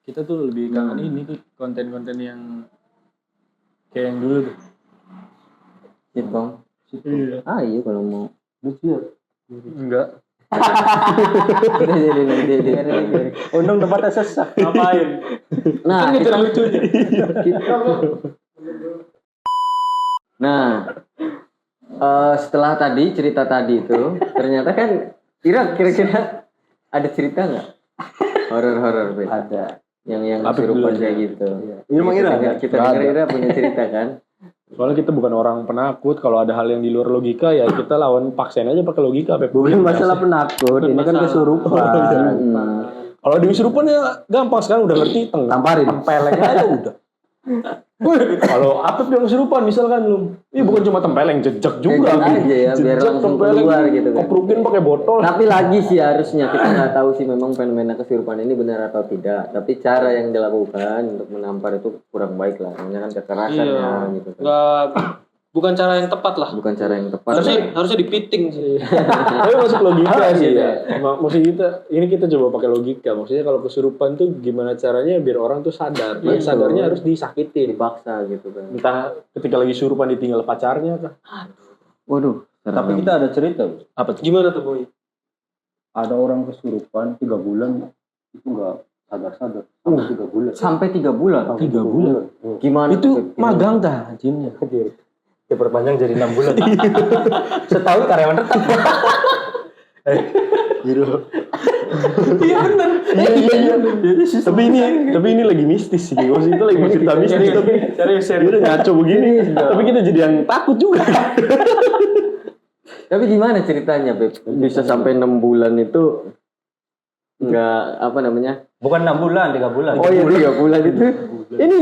Kita tuh lebih kangen ini tuh konten-konten yang kayak yang dulu tuh. Sitcom. Iya. Iya kalau mau. Lucu ya. Enggak. Untung tempatnya sesak. Ngapain? Nah, kan kita lucunya. Nah, setelah tadi cerita tadi itu, ternyata kan kira-kira ada cerita nggak? Horor-horor beda. Ada. Yang Apa kesurupan dulu kayak aja? gitu. Ini emang Ira? Kita dengar punya cerita kan? Soalnya kita bukan orang penakut. Kalau ada hal yang di luar logika ya kita lawan paksain aja pakai logika. Bukan masalah penakut, ini kan kesurupan. Kalau di kesurupan ya gampang, sekarang udah ngerti Tamparin. tempeleng aja udah. Kalau Apep yang kesurupan misalkan lu, bukan cuma tempeleng, jejak juga. Jejak aja ya, biar langsung keluar gitu kan. Koprukin pakai botol. Tapi lagi sih harusnya kita nggak tahu sih memang fenomena kesurupan ini benar atau tidak. Tapi cara yang dilakukan untuk menampar itu kurang baik lah. Namanya kan kekerasannya gitu kan. Bukan cara yang tepat lah. Bukan cara yang tepat. Harusnya dipiting sih. Tapi masuk logika sih ya. Maksudnya ini kita coba pakai logika. Maksudnya kalau kesurupan tuh gimana caranya biar orang tuh sadar. Nah, sadarnya harus disakitin, dipaksa gitu kan. Entah ketika lagi kesurupan ditinggal pacarnya kah. Waduh. Tapi kita ada cerita. Apa tuh? Gimana tuh Boy? Ada orang kesurupan 3 bulan itu enggak sadar-sadar. 3 bulan. Sampai 3 bulan. 3 bulan. Gimana? Itu magang dah jinnya. Diperpanjang jadi 6 bulan. Setahun karyawan tetap. Iya benar. Iya. Tapi ini lagi mistis sih. Maksudnya itu lagi cerita mistis tapi serius udah ngaco begini. Tapi kita jadi yang takut juga. Tapi gimana ceritanya, Beb? Bisa sampai 6 bulan itu enggak apa namanya? Bukan 6 bulan, 3 bulan. Oh iya 3 bulan itu. Ini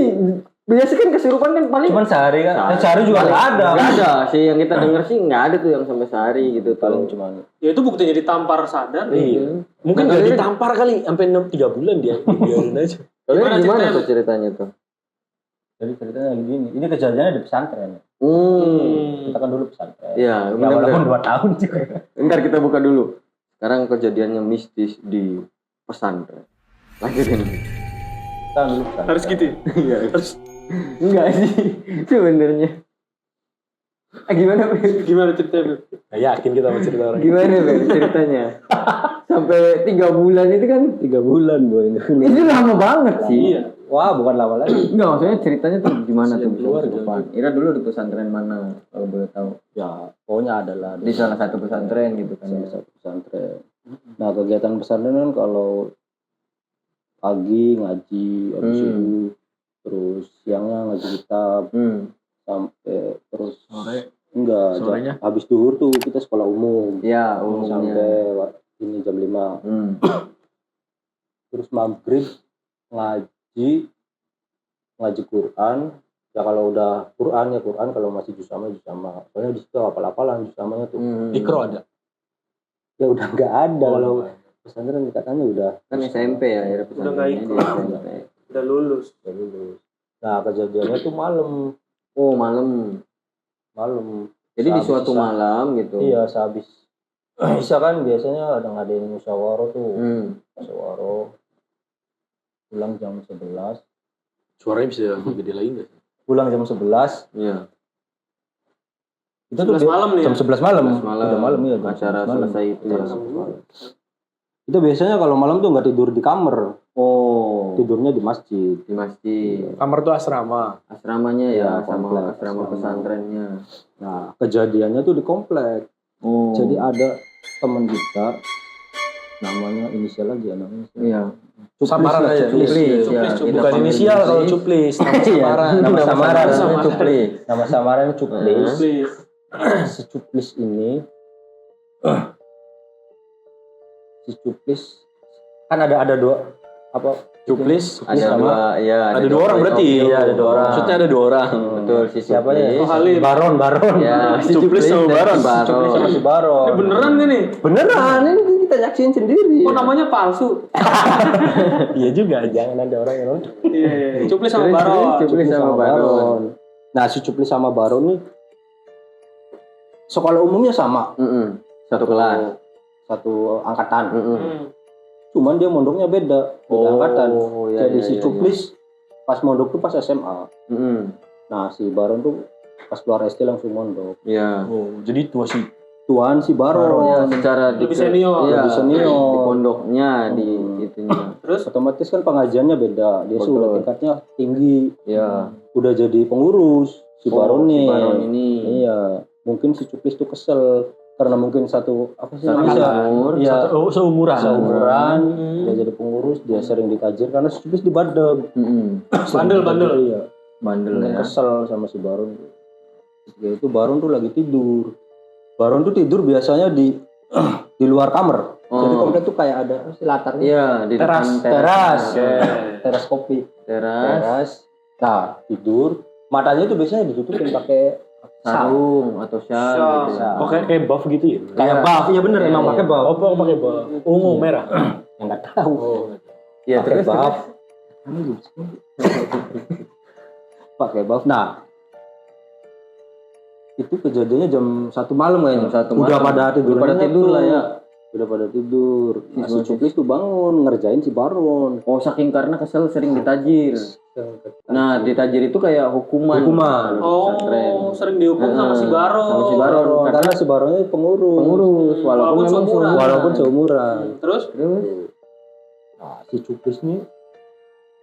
biasa kan kesurupan kan paling Cuman sehari kan. Sehari juga enggak ada. Enggak ada sih yang kita dengar sih enggak ada tuh yang sampai sehari gitu Paling tuh. cuman. Ya itu buktinya ditampar sadar. Iya. Mungkin enggak ditampar kali sampai 3 bulan dia. Biarin aja. Kalian gimana tuh ceritanya tuh? Jadi ceritanya begini. Ini kejadiannya di pesantren. Kita kan dulu pesantren. Iya, Ya walaupun 2 tahun juga. Ntar kita buka dulu. Sekarang kejadiannya mistis di pesantren. Lanjutin. Kita dulu pesantren. Harus gitu. Iya. Enggak sih sebenarnya. Gimana Beb? Gimana ceritanya? Nggak yakin kita mau cerita orang. Gimana Beb ceritanya? Sampai 3 bulan itu kan 3 bulan Boy. itu lama banget sih. Iya. Wah, bukan lama lagi. Enggak, maksudnya ceritanya tuh gimana tuh? keluar, Ira dulu di pesantren mana kalau boleh tahu? Ya, pokoknya adalah Di salah satu pesantren gitu kan. salah satu pesantren. Nah, kegiatan pesantren kan kalau pagi ngaji, habis itu terus siangnya ngaji kitab sampai terus Sore. enggak Sorenya? habis duhur tuh kita sekolah umum. Ya, umumnya. Sampai ini jam 5. Terus maghrib ngaji Quran. Ya kalau udah Quran ya Quran, kalau masih juz amma. Soalnya di situ hafal-hafalan juz ammanya tuh. Ikro ada. Ya udah enggak ada kalau pesantren katanya udah Kan SMP ya, Ira Udah nggak pesantrennya ikut. di SMP. Udah lulus. Nah, kejadiannya tuh malam. Oh, malam. Jadi di suatu malam gitu. Iya, sehabis Isya kan biasanya ada ngadain musyawarah tuh. Musyawarah. Pulang jam 11. Suaranya bisa gede lagi nggak? Pulang jam 11. Iya. Itu tuh 11 malam nih ya? jam 11 malam. 11 malam. Udah malam ya. Acara selesai itu ya. Itu biasanya kalau malam tuh nggak tidur di kamar. Oh, Tidurnya di masjid. di masjid. Kamar tuh asrama. Asramanya ya, Ya, sama komplek asrama asrama. pesantrennya. Nah, kejadiannya tuh di komplek. Oh. Jadi ada teman kita namanya inisial aja namanya. Iya. Samaran aja. Cuplis, ya. Cuplis. Kita Bukan panggil inisial Cuplis. kalau cuplis. Nama Iya, samaran. nama samaran. Cuplis. Nama samaran Cuplis. Please. Si Cuplis ini si Cuplis kan ada dua apa Cuplis. Ada dua, ya. Ada 2 orang berarti. Iya, ada 2 orang. Maksudnya ada 2 orang. Betul, si Siapa ya? Cuplis. Oh, Halim. Baron. Ya, si Cuplis sama dan Baron. si Cuplis sama si Baron. Ini beneran nih? Beneran, ini kita nyaksiin sendiri. Kok namanya palsu? Iya juga, jangan ada orang yang lucu. Iya. Cuplis sama Cuplis, Baron. Cuplis sama Baron. Nah, si Cuplis sama Baron nih sekolah umumnya sama. Satu kelas. Satu angkatan. Hmm. cuman dia mondoknya beda angkatan. Iya, Jadi iya, si iya, Cuplis pas mondok tuh pas SMA. Mm-mm. Nah si Baron tuh pas keluar SD langsung mondok. Iya. Oh, jadi tua sih. Tuan si Baron. Ya, secara Lebih senior. Iya, Lebih senior. di pondoknya di itunya. Terus Otomatis kan pengajiannya beda. Dia Betul. sudah tingkatnya tinggi. Ya. Udah jadi pengurus si Baron nih. Si Baron ini. Iya. Mungkin si Cuplis tuh kesel karena mungkin satu Satu namanya? umur. Iya. Seumuran. Seumuran. Dia jadi pengurus. Dia sering ditajir karena si Cuplis dibadeg. bandel. Iya. Bandel Mungkin ya. kesel sama si Baron. Terus itu Baron tuh lagi tidur. Baron tuh tidur biasanya di di luar kamar. Jadi komplek tuh kayak ada latarnya. Iya, di depan Teras. Oke. Teras kopi. Teras, Nah, tidur. Matanya tuh biasanya ditutupin pakai sarung atau shawl gitu. Shawl. Oh, kayak buff gitu ya? kayak buff. Iya bener, emang pakai buff. Oh, pakai buff. Ungu merah. Enggak tahu. Iya, Pakai terus buff. Pakai buff. Nah, itu kejadiannya jam 1 malam kayaknya. Jam 1 Udah malam. pada tidur. Udah pada tidur lah ya. Udah pada tidur. Nah, si Cuplis tuh bangun ngerjain si Baron. Oh, saking karena kesel sering ditajir. Nah, ditajir itu kayak hukuman. Pesantren. Oh, sering dihukum sama si Baron. Sama si Baron. Karena si Baronnya pengurus. Pengurus, walaupun memang seumuran. Walaupun seumuran. Terus Nah, si Cuplis nih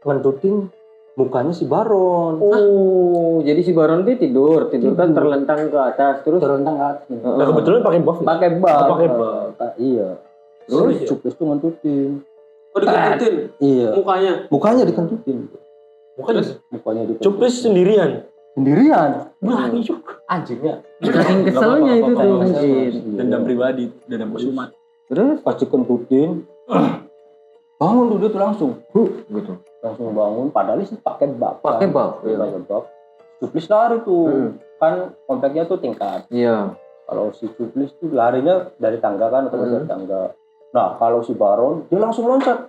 ngentutin mukanya si Baron. Oh, jadi si Baron dia tidur kan terlentang ke atas terus Terlentang ke atas. Nah, kebetulan pakai buff. pakai buff. Pakai buff. Iya. Terus? Terus Cuplis tuh ngentutin. oh dikentutin Iya. mukanya. Mukanya dikentutin. Mukanya dikentutin. Cuplis sendirian. Sendirian. Berani juga. Anjingnya. Saking keselnya itu tuh mungkin. Dendam pribadi, dendam kusumat. Terus Pas dikentutin, bangun tuh dia tuh langsung. gitu. Langsung bangun. Padahal sih pakai bak. Pakai buff. Iya, pakai bak. Cuplis lari tuh. Kan kompleknya tuh tingkat. Iya. Kalau si Cuplis tuh larinya dari tangga kan atau dari tangga. Nah kalau si Baron dia langsung loncat.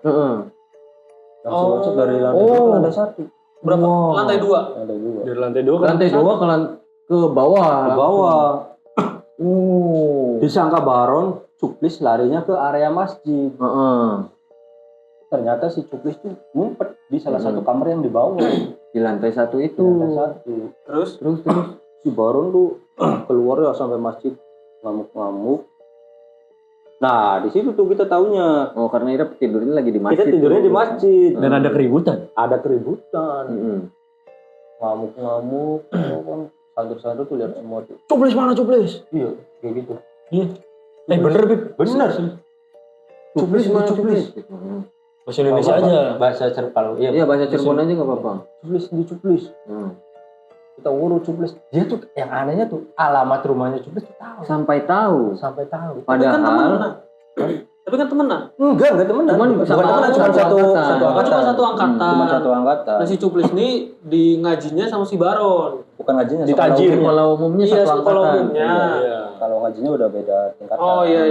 Langsung loncat dari lantai dua ke lantai 1. Berapa? Lantai 2. Lantai 2. Dari lantai 2 kan. Lantai 2 ke bawah. Ke bawah. Oh. Disangka Baron, Cuplis larinya ke area masjid. Ternyata si Cuplis tuh ngumpet di salah satu kamar yang di bawah. Di lantai 1 itu. Di lantai 1. Terus Si Baron tuh keluar ya sampai masjid ngamuk-ngamuk. Nah di situ tuh kita taunya. Oh, karena Ira tidurnya lagi di masjid. Kita tidurnya di masjid. Dan ada keributan. Ada keributan. Mm-mm. Ngamuk-ngamuk. Kan santri-santri tuh lihat semua tuh. Cuplis mana Cuplis? Iya kayak gitu. Iya. Bener Bib. Bener. Cuplis mana Cuplis. Cuplis? Bahasa Indonesia aja. Bahasa Cirebon kalau Iya, bahasa Cirebon aja enggak apa-apa. Cuplis. Kita urut Cuplis. Dia tuh yang anehnya tuh alamat rumahnya Cuplis tuh tahu. Sampai tahu. Padahal Tapi kan temenan. Enggak temenan. Cuman bukan sama temenan, cuma satu satu angkatan. angkatan. Cuma satu angkatan. Cuma satu angkatan. Nah si Cuplis ini di ngajinya sama si Baron. Bukan ngajinya Ditajir. Kalau umumnya Iya, satu sekolah angkatan. umumnya. Iya. Kalau ngajinya udah beda tingkatan. Oh iya.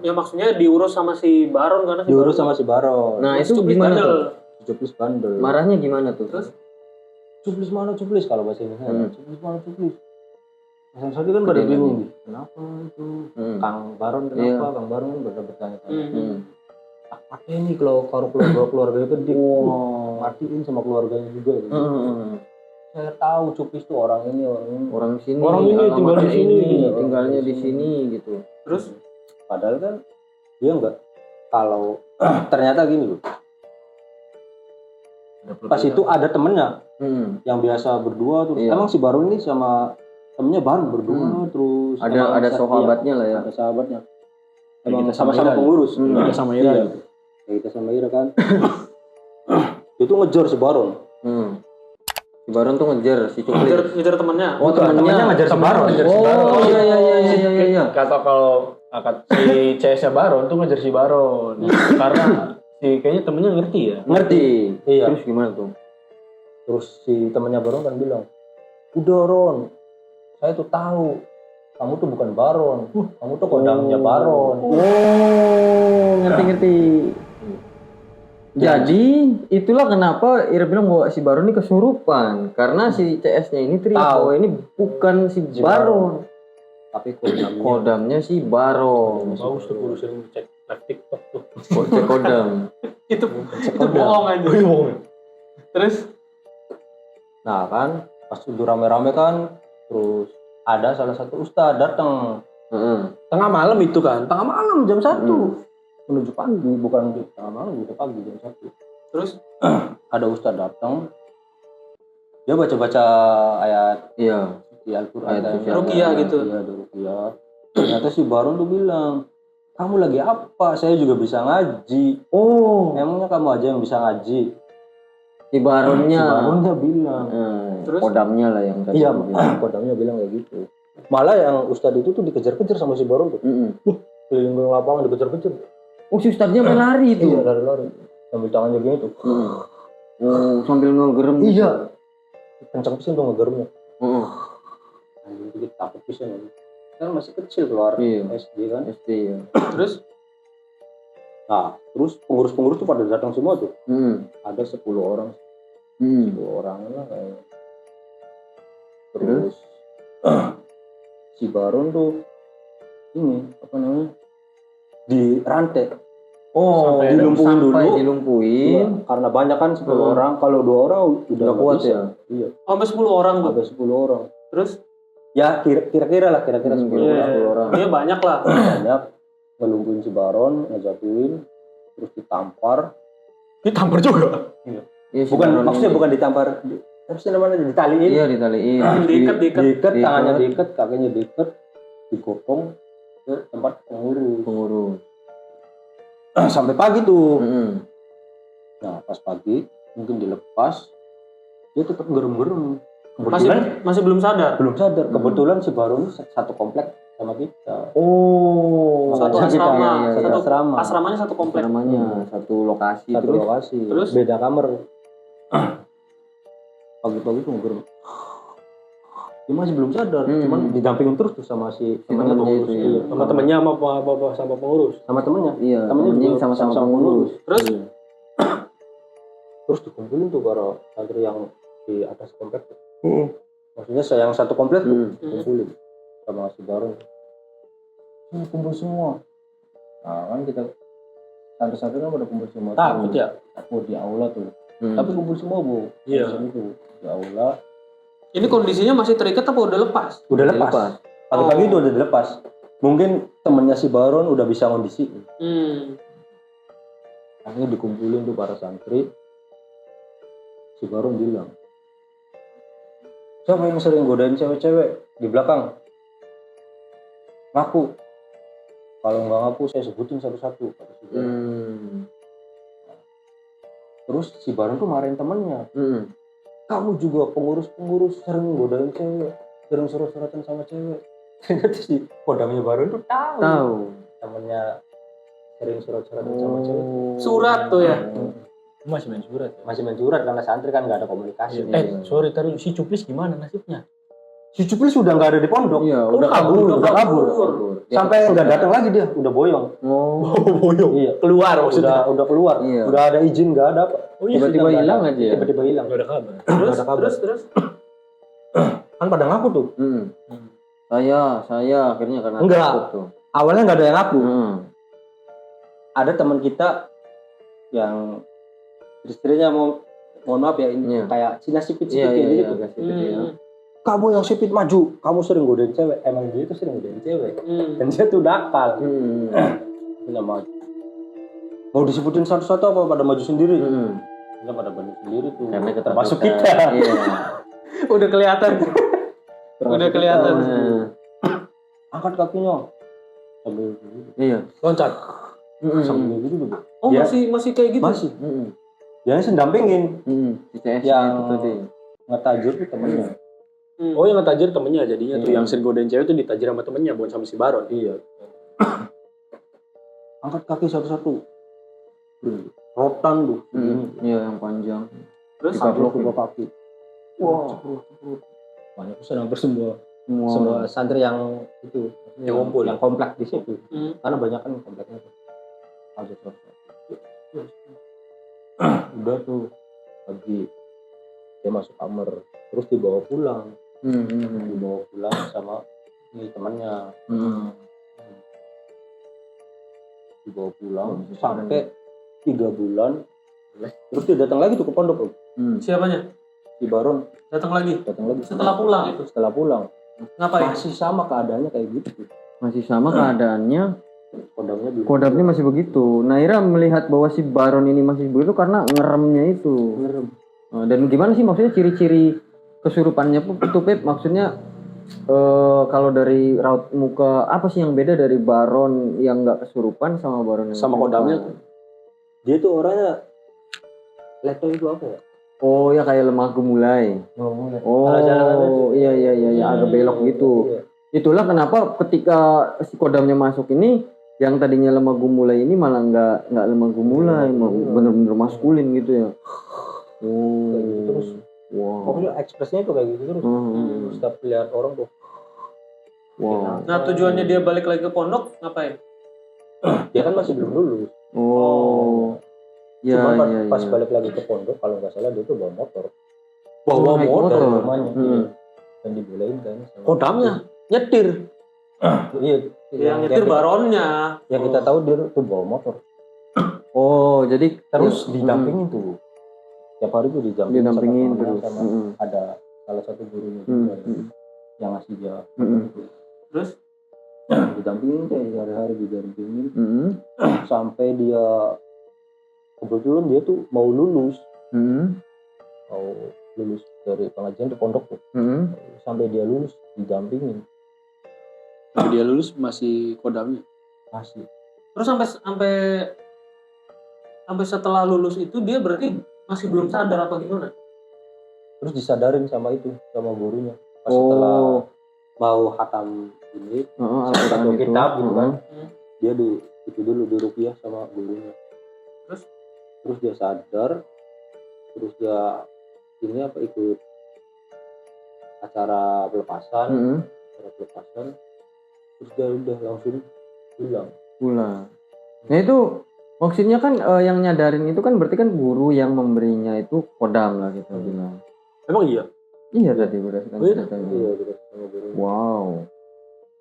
Ya maksudnya diurus sama si Baron karena si Diurus Baron. sama si Baron. Nah, Terus itu Cuplis gimana bandel. tuh? Cuplis bandel. Marahnya gimana tuh? Terus? Cuplis mana Cuplis kalau bahasa Indonesia. Cuplis mana Cuplis. Mas kan pada bingung nih. Kenapa itu? Kang Baron kenapa? Kang Baron kan bertanya-tanya. Apa ini kalau keluarganya gede, matiin sama keluarganya juga. Gitu. Saya tahu Cuplis tuh orang ini. Orang sini. Orang ini tinggal di sini. Tinggalnya di sini gitu. Terus? Padahal kan dia enggak. Kalau ternyata gini loh. Pas itu ada temennya yang biasa berdua tuh. Iya. Emang si Baron ini sama temennya bareng berdua terus. Ada sahabatnya lah ya. Ada sahabatnya. Emang Kita sama sama-sama Ira. pengurus. Kita sama Ira. Iya. Kayak kita sama Ira kan. Dia tuh ngejar si Baron. Si Baron tuh ngejar si Cuplis. Ngejar temannya. Oh, temennya ngejar si Baron. Oh, iya. Kata kalau si CS-nya Baron tuh ngejar si Baron. Karena kayaknya temennya ngerti ya. Ngerti. Iya. Terus gimana tuh? Terus si temennya Baron kan bilang, udah Ron, saya tuh tahu kamu tuh bukan Baron, kamu tuh kodamnya Baron. Oh, ngerti. Jadi itulah kenapa Ira bilang bahwa si Baron ini kesurupan karena si CS-nya ini teriak bahwa ini bukan si Baron, Tapi kodamnya si Baron. Bagus tuh guru sering cek. live TikTok tuh. Cek kodam. Itu bohong aja. Terus Nah kan pas udah rame-rame kan, terus ada salah satu ustadz datang Tengah malam itu kan. tengah malam jam 1 menuju pagi, bukan tengah malam, udah pagi jam 1. terus Ada ustadz datang, dia baca-baca ayat Iya. di Al-Quran, Ayat suci. Ruqyah gitu. Iya, ada Ruqyah. Ternyata si Baron tuh bilang, kamu lagi apa? Saya juga bisa ngaji. Oh. Emangnya kamu aja yang bisa ngaji? Si Si Baronnya. Baronnya bilang. Terus? Kodamnya lah yang tadi. Iya, gua bilang. kodamnya bilang kayak gitu. Malah yang ustadz itu tuh dikejar-kejar sama si Baron tuh. Keliling lapangan dikejar-kejar. Oh, si ustadznya main lari itu. Iya, lari-lari. Sambil tangannya gini tuh. Oh, sambil ngegerem. Iya. Kencang pisan tuh ngegerumnya. Heeh. Dikit takut pisan ya. Kan masih kecil keluar Iya. SD kan. SD ya. terus Nah, terus pengurus-pengurus tuh pada datang semua tuh. Hmm. Ada 10 orang. Hmm. 10 orang lah kayaknya. Terus si Baron tuh ini apa namanya? Dirantai. Oh. Sampai dilumpuhin dulu. Sampai Iya, dilumpuhin. karena banyak kan 10 orang. Kalau 2 orang udah Udah nggak kuat bisa. ya. Iya. sampai 10 orang tuh. Ada 10 orang. Terus Ya kira-kira lah, kira-kira 10 Kira-kira orang. 10 orang. dia banyak lah. Banyak ngelumpuhin si Baron, ngejatuhin, terus ditampar. Ditampar juga. Iya, si Bukan, Baron maksudnya ini. bukan ditampar. Apa sih namanya? Ditaliin. Iya, ditaliin. Diikat. Diikat, tangannya diikat, kakinya diikat, digotong ke tempat pengurus. Pengurus. Sampai pagi tuh. Heeh. Nah, pas pagi mungkin dilepas, dia tetap gerem-gerem. Masih Kebetulan masih belum sadar. belum sadar. Kebetulan si Baron satu komplek sama kita. Oh. Satu Makanya kita- asrama, iya, iya. satu Asrama. asramanya satu komplek. Namanya satu lokasi. Satu Terus lokasi. terus? Beda kamar. Pagi-pagi tuh gerem. Dia masih belum sadar, cuman didampingin terus tuh sama si temannya temannya pengurus. itu, Iya. ya. Sama temennya sama pengurus. Sama temennya. iya, Temennya temennya juga sama-sama sama-sama pengurus. Terus Terus dikumpulin tuh para santri yang di atas komplek tuh. Maksudnya yang satu komplek tuh dikumpulin sama si Baron. Kumpul semua. Nah kan kita santri-santri kan pada kumpul semua. Takut ya? Takut di aula tuh. Hmm. Tapi kumpul semua bu. Iya. Itu di aula. ini kondisinya masih terikat apa udah lepas? Udah Dilepas. lepas. Pagi-pagi itu udah dilepas. Mungkin temennya si Baron udah bisa kondisi. Akhirnya dikumpulin tuh para santri. Si Baron bilang, siapa yang sering godain cewek-cewek di belakang? Ngaku. Kalau nggak ngaku saya sebutin satu-satu. Kata si Baron. Terus si Baron tuh marahin temannya. Kamu juga pengurus-pengurus sering godain cewek, sering surat-suratan sama cewek. Ternyata si kodamnya Baron tuh tahu. Temennya sering surat-suratan sama cewek. Surat tuh ya. Masih main surat ya? Masih main surat karena santri kan nggak ada komunikasi. Sorry tadi si Cuplis gimana nasibnya? Si Cuplis sudah nggak ada di pondok. Iya, udah kabur. Sampai nggak datang lagi dia, udah boyong. Oh, Boyong. Iya. Keluar maksudnya. Udah keluar. Iya. Udah ada izin, nggak ada apa. Oh iya, tiba-tiba Nggak hilang ada. aja ya. Tiba-tiba hilang. Gak ada kabar. Terus ada kabar. terus Kan pada ngaku tuh. Saya akhirnya karena Enggak. takut tuh. Awalnya nggak ada yang ngaku. Hmm. Ada teman kita yang istrinya mohon maaf ya ini Iya. kayak Cina sipit-sipit Iya, kayak iya, gitu. agak sedikit ya. Kamu yang sipit maju, kamu sering godain cewek. Emang dia tuh sering godain cewek. Dan dia tuh nakal. Dia maju. Mau disebutin satu-satu apa pada maju sendiri? Kita pada maju sendiri tuh. Karena ketakutan. Termasuk kita. Iya. Udah kelihatan. Udah kelihatan. Angkat kakinya. Sambil gitu. Iya. Loncat. Sambil gitu tuh. Oh Dia- masih kayak gitu. Masih. Dia sendampingin. Si CS Yang itu tadi. Ngetajur tuh temennya. Oh yang ngetajir temennya jadinya tuh Iya. yang sering godain cewek tuh ditajir sama temennya bukan sama si Baron. Iya. Angkat kaki satu-satu. Rotan tuh. Begini. Iya, yang panjang. Terus Digablok. Kedua kaki. Wah. Banyak pesan hampir semua santri yang itu Yang ngumpul. yang komplek di situ. Hmm. Karena banyak kan kompleknya tuh. Ada udah tuh pagi dia masuk kamar terus dibawa pulang sama ini temannya. dibawa pulang sampai 3 bulan. Terus dia datang lagi tuh ke pondok. Siapanya? Si Baron Datang lagi datang lagi setelah pulang itu. setelah pulang. Ngapain? Masih sama keadaannya kayak gitu. Masih sama keadaannya, Kodamnya belum. kodamnya masih begitu. Nah, Ira melihat bahwa si Baron ini masih begitu karena ngeremnya itu. Ngerem. Nah, dan gimana sih maksudnya ciri-ciri kesurupannya itu, Pep? Maksudnya kalau dari raut muka apa sih yang beda dari Baron yang nggak kesurupan sama Baron yang Sama kesurupan? kodamnya. Dia tuh orangnya leto itu apa ya? Oh ya, kayak lemah gemulai. Ngomongnya. Oh iya agak belok gitu. Iya. Itulah kenapa ketika si kodamnya masuk ini, yang tadinya lemah gemulai ini malah nggak lemah gemulai, bener-bener maskulin gitu ya. Oh. Kayak gitu terus. Wow. Pokoknya ekspresinya tuh kayak gitu terus. Setiap lihat orang tuh. Wow. Nah, tujuannya dia balik lagi ke pondok ngapain? Dia kan masih belum lulus. Oh. Ya, Cuma ya, pas ya. balik lagi ke pondok kalau nggak salah dia tuh bawa motor. Oh, naik motor. Dari rumahnya. Hmm. Dan dibolehin kan. sama- Kodamnya nyetir. Iya. Yang nyetir baronnya. Yang kita tahu dia tuh bawa motor. Oh, jadi Terus didampingin tuh. Tiap hari tuh didampingin Didampingin sama terus. sama ada salah satu gurunya juga yang ngasih dia. Terus Didampingin deh hari-hari didampingin sampai dia kebetulan dia tuh mau lulus dari pengajian di pondok tuh. Sampai dia lulus didampingin Tapi dia lulus masih kodamnya. masih. terus sampai setelah lulus itu dia berarti masih belum sadar apa gimana? Terus disadarin sama gurunya pas setelah mau hatam ini satu kitab gitu kan. Dia itu dulu diruqyah sama gurunya. Terus dia sadar, terus dia ikut acara pelepasan, terus dia udah langsung pulang. Nah itu maksudnya kan yang nyadarin itu kan berarti kan guru yang memberinya itu kodam lah kita bilang. Emang iya? Iya tadi berdasarkan ceritanya. Iya, terus sama gurunya. Wow.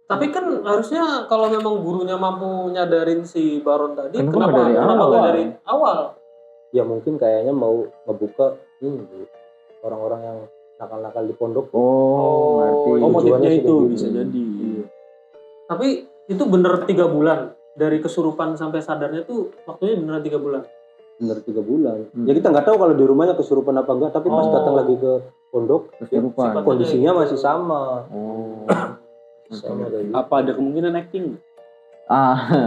Tapi kan harusnya kalau memang gurunya mampu nyadarin si Baron tadi, Kenapa kenapa dari nggak awal? dari awal? Ya mungkin kayaknya mau ngebuka ini Bu, orang-orang yang nakal-nakal di pondok. Oh, ngerti. Oh, motifnya Tujuannya sih itu kayak bisa gitu. jadi. Tapi itu bener 3 bulan dari kesurupan sampai sadarnya tuh waktunya beneran 3 bulan. Bener 3 bulan. Ya kita nggak tahu kalau di rumahnya kesurupan apa enggak, tapi pas datang lagi ke pondok, Kesurupan. kondisinya masih sama. Oh. Sama kayak gitu. Apa ada kemungkinan acting?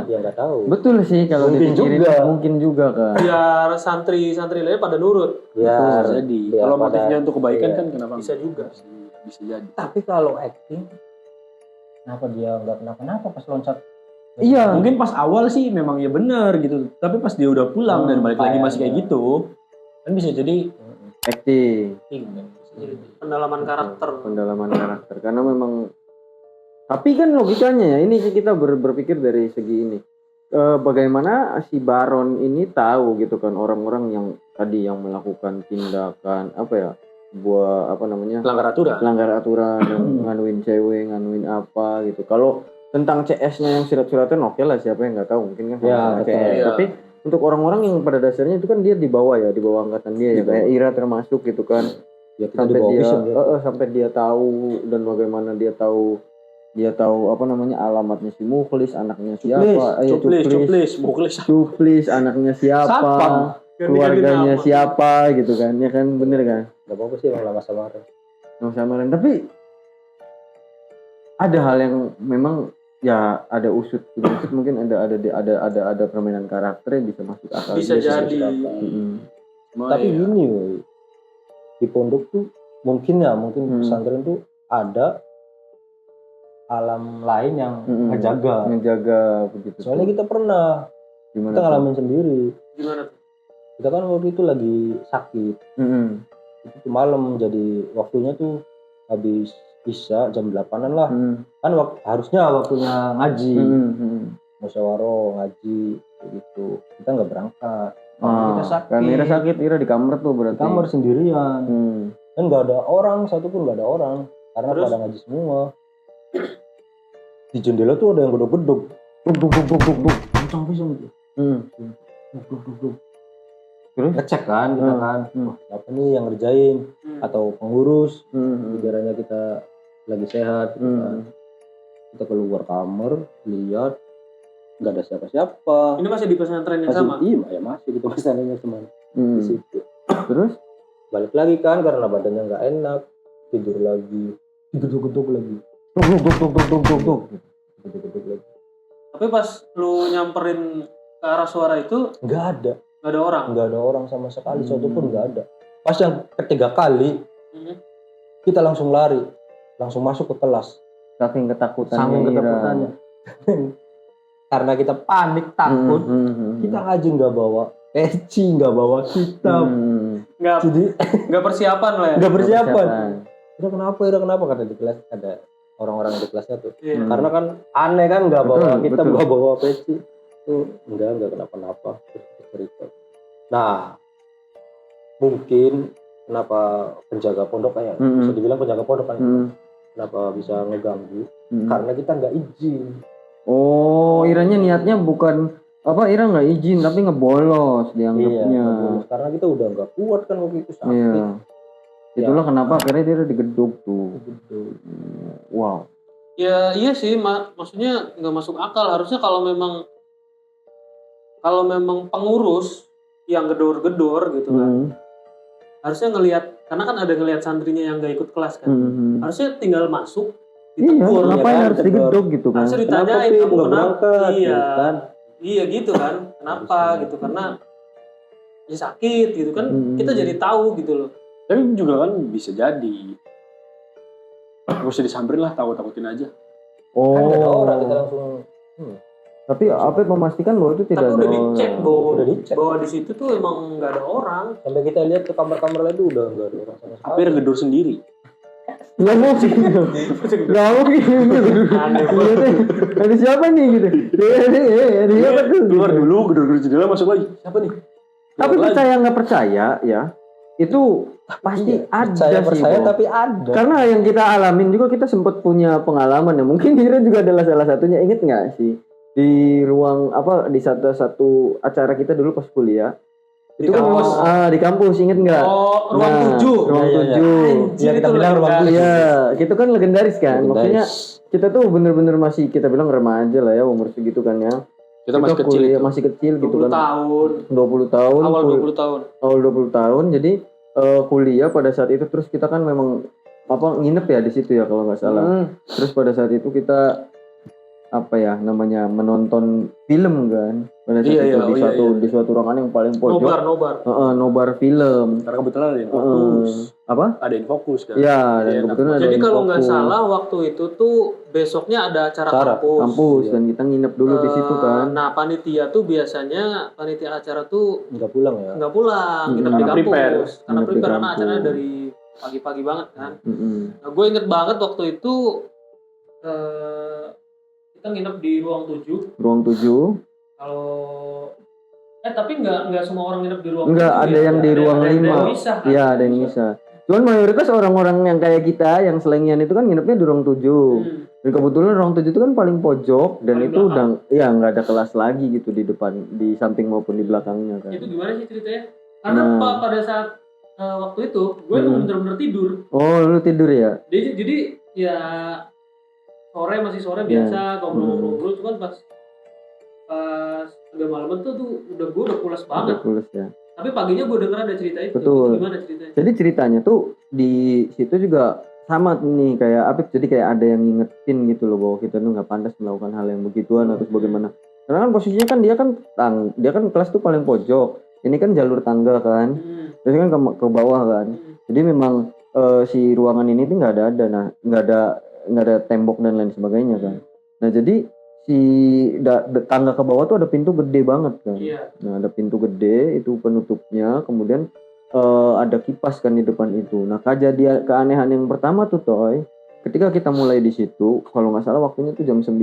Ya nggak tahu. Betul sih kalau Mungkin dipikirin juga. mungkin juga kan. Biar santri-santri lainnya pada nurut. Ya, Bisa jadi. ya, Kalau pada- motifnya untuk kebaikan iya. kan kenapa? Bisa juga. Bisa jadi. Tapi kalau acting, kenapa dia nggak kenapa-napa pas loncat? Iya. Mungkin pas awal sih memang ya benar gitu. Tapi pas dia udah pulang dan balik lagi masih kayak gitu, kan bisa jadi Acting, Pendalaman karakter. pendalaman karakter karena memang. Tapi kan logikanya ya ini kita berpikir dari segi ini. Bagaimana si Baron ini tahu gitu kan orang-orang yang tadi yang melakukan tindakan apa ya? Pelanggar aturan yang nganuin cewek, nganuin apa gitu. Kalau tentang CS-nya yang surat-suratan oke lah, siapa yang nggak tahu mungkin kan Ya, sama betul. CS. Iya. Tapi untuk orang-orang yang pada dasarnya itu kan dia di bawah angkatan dia ya, kayak Ira termasuk gitu kan. Ya kita Sampai dibawa dia pisang, ya. sampai dia tahu dan bagaimana dia tahu alamatnya si Mukhlis, anaknya siapa, Cuplis, anaknya siapa, Satpam. keluarganya siapa gitu kan, ya kan bener kan? Gak apa-apa sih orang lama samaran. Nggak samaran, tapi ada hal yang memang ya ada usut mungkin ada permainan karakter yang bisa masuk akal. Bisa dia jadi. Tapi gini woy, di pondok tuh mungkin pesantren tuh ada alam lain yang ngejaga begitu. Soalnya kita pernah kita ngalamin sendiri. Gimana tuh? Kita kan waktu itu lagi sakit. Itu tuh malam, jadi waktunya tuh habis isya jam 8-an lah. Kan harusnya waktunya ngaji. Musyawarah ngaji gitu. Kita nggak berangkat. Kita sakit. Kan Ira sakit, Ira di kamar tuh berarti. Di kamar sendirian. Dan nggak ada orang, satupun nggak ada orang karena Terus? pada ngaji semua. Di jendela tuh ada yang gedok-gedok. kencang pisang gitu. Terus Ngecek kan kita kan, wah siapa nih yang ngerjain atau pengurus, negaranya kita lagi sehat gitu kan. Kita keluar kamar, lihat nggak ada siapa-siapa. Ini masih di pesantren yang sama? Iya, ya masih gitu pesannya teman di situ. Terus Balik lagi kan karena badannya nggak enak, tidur lagi, geduk-geduk lagi. Geduk-geduk lagi. Tapi pas lu nyamperin ke arah suara itu Nggak ada orang sama sekali, satu pun nggak ada. Pas yang ketiga kali kita langsung lari, langsung masuk ke kelas. saking ketakutannya. Saking ketakutannya. Karena kita panik, takut, kita ngaji nggak bawa peci, nggak bawa kitab. Jadi nggak persiapan lah ya? nggak persiapan. Udah kenapa? Karena di kelas ada orang-orang di kelasnya tuh. Karena kan aneh kan nggak bawa kitab, nggak bawa peci. Tuh enggak kenapa-napa. Terus cerita. Nah, mungkin kenapa penjaga pondok kayak bisa dibilang penjaga pondok kan? Kenapa bisa ngeganggu? Karena kita nggak izin. Oh, Iranya niatnya bukan apa, Ira nggak izin tapi ngebolos dianggapnya. Iya, ngebolos. Karena kita udah nggak kuat kan waktu itu sakit. Iya. Itulah kenapa akhirnya dia digeduk tuh. Wow. Ya iya sih, maksudnya nggak masuk akal. Harusnya kalau memang pengurus yang gedor-gedor gitu kan, harusnya ngelihat, karena kan ada ngelihat santrinya yang nggak ikut kelas kan, harusnya tinggal masuk, ditegur. Iya, ngapain harus digeduk gitu kan? Harusnya ditanyain kamu kenapa? Iya, kan? iya gitu kan, kenapa gitu? Karena ya sakit gitu kan, kita jadi tahu gitu loh. Tapi juga kan bisa jadi. Gak usah disamperin lah, takut-takutin aja. Oh. Kan ada orang kita langsung. Tapi apa memastikan bahwa itu tidak Tapi ada udah dicek Udah dicek. bahwa di situ tuh emang nggak ada orang. Sampai kita lihat ke kamar-kamar lain tuh udah nggak ada orang sama sekali. Hampir gedor sendiri. Nggak mungkin. Nggak mungkin. Ada siapa nih gitu? Ada siapa tuh? Keluar dulu, gedor-gedor jendela, masuk lagi. Siapa nih? Tapi percaya nggak percaya ya, itu pasti ada percaya sih. Bo. tapi ada. Karena yang kita alamin juga, kita sempat punya pengalaman ya. Mungkin Dira juga adalah salah satunya. Ingat nggak sih di ruang apa, di satu acara kita dulu pas kuliah? Di Itu kan kampus. di kampus, inget nggak? Oh, ruang 7. Ruang Iya, 7. Iya, kita bilang ruang 7. Iya, itu kan legendaris kan. Maksudnya kita tuh bener-bener masih, kita bilang remaja lah ya, umur segitu kan ya. Kita masih kecil kuliah, itu. masih kecil 20 gitu kan. tahun. 20 tahun. Awal 20 tahun. Awal 20 tahun. Jadi kuliah pada saat itu, terus kita kan memang apa, nginep ya di situ ya kalau nggak salah. Terus pada saat itu kita apa ya namanya, menonton film kan pada saat itu di suatu ruangan yang paling pojok. Nobar film. Karena kebetulan ada yang fokus. Apa? Ada yang fokus kan. Iya, dan kebetulan ada Jadi yang kalau nggak fokus. salah waktu itu tuh besoknya ada acara kampus dan kita nginep dulu di situ kan. Nah, panitia tuh biasanya panitia acara tuh Nggak pulang ya. nggak pulang, nginep di Karena kampus. prepare. Karena Nginep di prepare, karena kampus. acaranya dari pagi-pagi banget kan. Nah, gue inget banget waktu itu kita nginep di ruang 7. Ruang 7. Kalau tapi nggak semua orang nginep di ruang Enggak, 7 ada ya. yang di ruang Ada 5. yang misah, kan? Iya, ada yang bisa. Cuman mayoritas orang-orang yang kayak kita, yang selengian itu kan nginepnya di ruang 7. Dan kebetulan ruang 7 itu kan paling pojok dan Paling itu belakang. udah ya nggak ada kelas lagi gitu di depan, di samping maupun di belakangnya kan. Itu gimana sih ceritanya? Karena pada saat waktu itu gue tuh bener-bener tidur. Oh, lu tidur ya? Jadi ya masih sore biasa ngobrol-ngobrol, cuman pas agak malam tuh gue udah pulas banget. Udah pulas ya. Tapi paginya gue denger ada cerita itu. Betul. Itu gimana ceritanya? Jadi ceritanya tuh di situ juga sama nih kayak Apip, jadi kayak ada yang ngingetin gitu loh bahwa kita tuh nggak pantas melakukan hal yang begituan atau bagaimana. Karena kan posisinya kan dia kan kelas tuh paling pojok. Ini kan jalur tangga kan. Terus kan ke bawah kan. Jadi memang si ruangan ini tuh nggak ada tembok dan lain sebagainya kan. Nah jadi si tangga ke bawah tuh ada pintu gede banget kan. Iya. Nah ada pintu gede itu penutupnya, kemudian ada kipas kan di depan itu. Nah keanehan yang pertama tuh Toy, ketika kita mulai di situ, kalau nggak salah waktunya tuh jam 9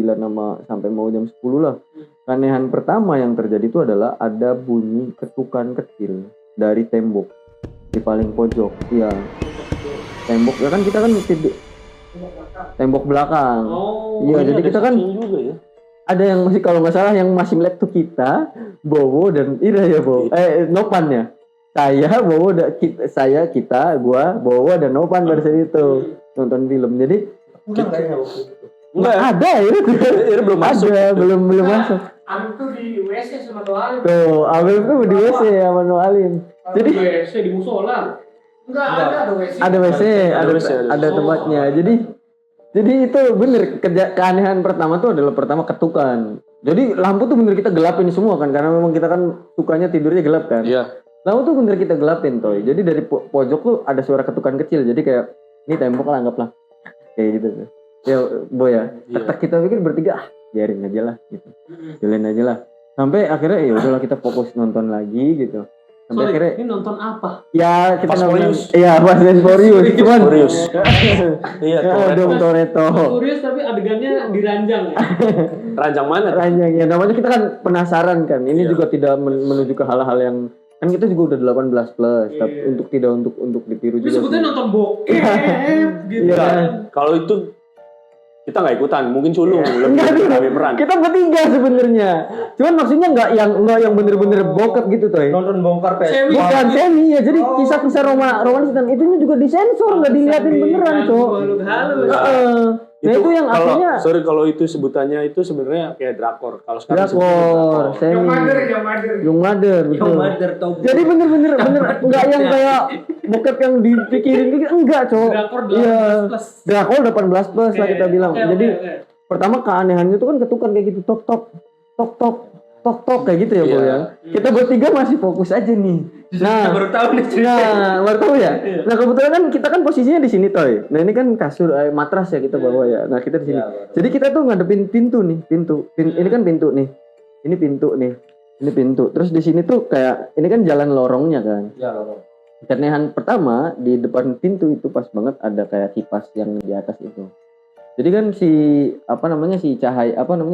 sampai mau jam 10 lah. Keanehan pertama yang terjadi itu adalah ada bunyi ketukan kecil dari tembok di paling pojok. Iya. Tembok ya kan, kita kan tidur tembok belakang. Oh. Iya, jadi kita kan juga ya. ada yang masih kalau nggak salah yang masih melek tuh kita, Bowo dan Ira ya Bowo. Nopan ya. Saya, Bowo, kita, gua, Bowo dan Nopan pada saat itu nonton film. Jadi Pulang gak ya waktu itu? nggak ada Ira belum masuk. Belum masuk. Alim tuh di WC sama Noalim. Tuh, Abel tuh di WC sama Noalim. Jadi WC di musola. Enggak ada WC. Ada WC, ada tempatnya. Jadi itu bener keanehan pertama tuh adalah pertama ketukan. Jadi lampu tuh bener kita gelapin semua kan karena memang kita kan sukanya tidurnya gelap kan. Iya. Lampu tuh bener kita gelapin toy. Jadi dari pojok tuh ada suara ketukan kecil. Jadi kayak ini tembok lah anggaplah. Kayak gitu tuh. Ya Boy ya. Kita pikir bertiga biarin aja lah gitu. Jalanin aja lah. Sampai akhirnya ya udahlah kita fokus nonton lagi gitu. Sampai akhirnya ini nonton apa? ya kita Fast nonton. Furious. Iya, Fast and Furious. Cuman Furious. Iya, Dong Toretto. Furious tapi adegannya diranjang ya. Ranjang mana? Ranjang ya namanya kita kan penasaran kan. Ini juga tidak menuju ke hal-hal yang kan kita juga udah 18 plus tapi untuk tidak untuk ditiru Tapi juga. sebetulnya nonton bokep gitu Iya. kan. Kalau itu kita nggak ikutan, mungkin sulung Enggak, lebih peran. kita bertiga sebenarnya. Cuman maksudnya enggak yang bener-bener bokep gitu toy. Nonton bongkar PS. Bukan semi ya. Jadi kisah-kisah romanis dan itunya juga disensor, enggak diliatin beneran, Cok. Halus. Nah itu yang akhirnya kalau itu sebutannya itu sebenarnya kayak drakor. Kalau sekarang drakor, semi. Young Mother, betul. Jadi bener-bener enggak yang kayak bokep yang dipikirin gitu, enggak, Cok. Drakor 18 Iya. plus. Drakor 18 plus lah kita bilang. Oke, Jadi oke. pertama keanehannya itu kan ketukan kayak gitu, tok kayak gitu ya, Bu ya. Kita bertiga masih fokus aja nih. Nah, baru tahu nih. baru tahu ya. Nah, kebetulan kan kita kan posisinya di sini toy. Nah, ini kan kasur matras ya kita bawa ya. Nah, kita di sini. Jadi kita tuh ngadepin pintu nih, ini kan pintu nih. Ini pintu nih. Ini pintu. Terus di sini tuh kayak ini kan jalan lorongnya kan. Ya, lorong. Keanehan pertama di depan pintu itu pas banget ada kayak kipas yang di atas itu. Jadi kan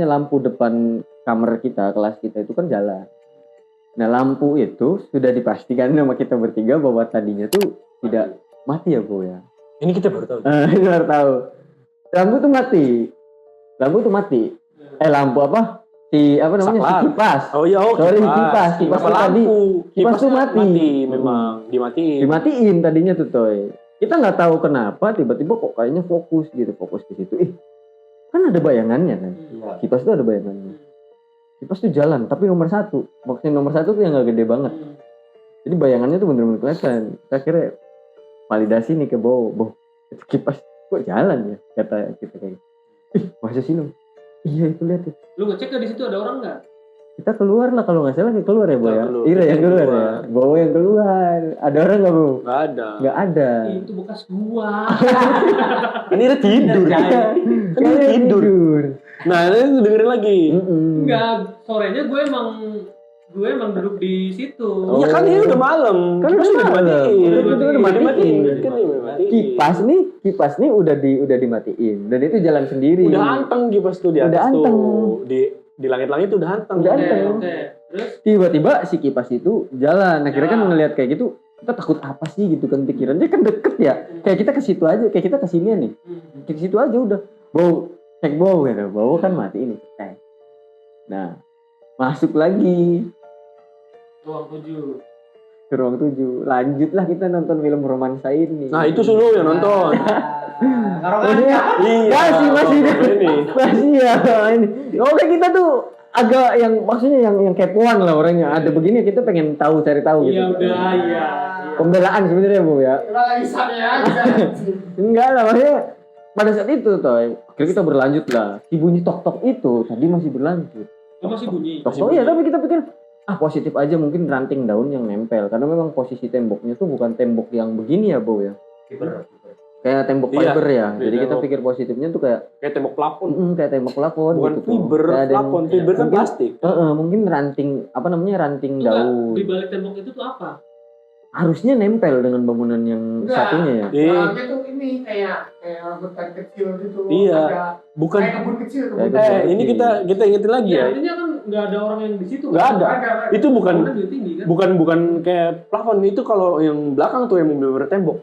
lampu depan kamar kita, kelas kita itu kan jalan. Nah, lampu itu sudah dipastikan sama kita bertiga bahwa tadinya tuh tidak mati ya, Bu ya. ini kita baru tahu. Ini baru tahu. Lampu tuh mati. Lampu apa? Si kipas. Oh iya, Sorry, kipas. Kipas tuh tadi. Kipas tuh mati. Memang dimatiin. Dimatiin tadinya tuh toy. Kita nggak tahu kenapa tiba-tiba kok kayaknya fokus ke situ. Kan ada bayangannya kan. Iya. Kipas tuh ada bayangannya. Kipas tuh jalan, tapi nomor 1. Maksudnya nomor 1 tuh yang nggak gede banget. Jadi bayangannya tuh bener-bener kelihatan. Saya kira validasi nih ke Bowo. Itu kipas kok jalan ya? Kata kita kayak. Masa sih lo? Iya itu lihat ya. Lu ngecek gak di situ ada orang nggak? Kita keluar lah kalau nggak salah keluar ya, Bu ya. Keluar. Ira yang keluar ya. Bowo yang keluar. Ada orang nggak, Bu? Nggak ada. Nggak ada. Itu bekas gua. Ini dia tidur. Kan dia tidur. Nah, ini dengerin lagi. Enggak, sorenya gue emang duduk di situ. Iya kan ini udah malam. Kan udah dimatiin. Udah dimatiin. Kan dimatiin. Kipas nih udah dimatiin dan itu jalan sendiri. Udah anteng kipas tuh di atas Udah anteng. tuh. Di langit-langit tuh udah anteng. Udah anteng. Oke. Terus Tiba-tiba si kipas itu jalan. Akhirnya kan ngelihat kayak gitu, kita takut apa sih gitu kan pikirannya kan deket ya. Kayak kita ke situ aja, kayak kita ke sini nih. Ke situ aja udah. Cek Bowo gitu. Bowo kan mati ini. Nah, masuk lagi ruang 7. ke ruang 7. Lanjutlah kita nonton film romansa ini. Nah, itu Sulu yang nonton. Masih ini. masih ya ini. Oke, kita tuh agak yang maksudnya yang kepoan lah orangnya. Ada begini kita pengen cari tahu gitu. Iya udah, iya. Pembelaan sebenarnya, Bu ya. Enggak lah, maksudnya pada saat itu toy, akhirnya kita berlanjut lah. Si bunyi tok-tok itu tadi masih berlanjut. Masih bunyi. Tok-tok ya, tapi kita pikir positif aja mungkin ranting daun yang nempel karena memang posisi temboknya tuh bukan tembok yang begini ya, Bu ya. Kayak tembok fiber ya. Jadi kita pikir positifnya tuh kayak tembok plafon. kayak tembok plafon Bukan gitu. fiber plafon, fiber kan plastik. Mungkin ranting ranting daun. Di balik tembok itu tuh apa? Harusnya nempel dengan bangunan yang satunya ya. Dalamnya tuh ini ini kayak hutan kecil gitu. Iya. Ada Bukan. kayak kebun kecil. Ini kita ingetin lagi Ya, ya. artinya kan nggak ada orang yang di situ. Nggak kan? ada. Itu bukan Bangunan juga tinggi kan. bukan kayak plafon, itu kalau yang belakang tuh yang mobil bertembok.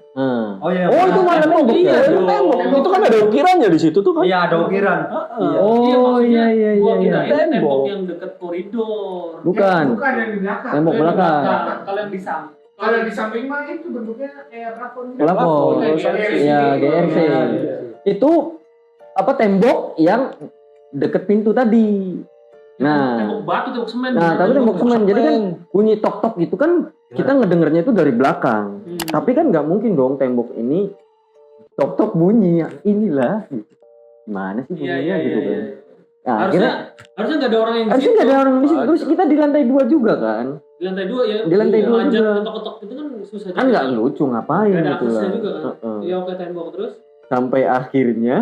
Oh iya. Oh, itu mana tembok? Iya, Itu dong. tembok. Itu kan ada ukirannya di situ tuh kan. Iya, ada ukiran. Iya, Oh maksudnya iya. gua kirain Tembok. tembok yang dekat koridor. Bukan. Bukan yang di belakang. Tembok Yang di belakang. Kalau yang di samping. Kalau yang di samping mah itu bentuknya kayak plafon. Plafon. Iya, GRC. Itu apa tembok yang deket pintu tadi. Nah, Tembok batu, tembok semen. tapi tembok semen. Jadi kan bunyi tok-tok itu kan kita ngedengernya itu dari belakang. Tapi kan nggak mungkin dong tembok ini tok-tok bunyi. Inilah gimana sih Iya, bunyinya gitu kan. Nah, harusnya nggak ada orang yang di harusnya situ. nggak ada orang di situ. Terus kita di lantai 2 juga kan. Di lantai 2 ya. Di lantai 2 manjat juga. ketok-ketok itu kan susah. Kan nggak lucu ngapain Nggak ada gitu aksesnya lah. juga kan. Heeh. Ya oke tembok terus. Sampai akhirnya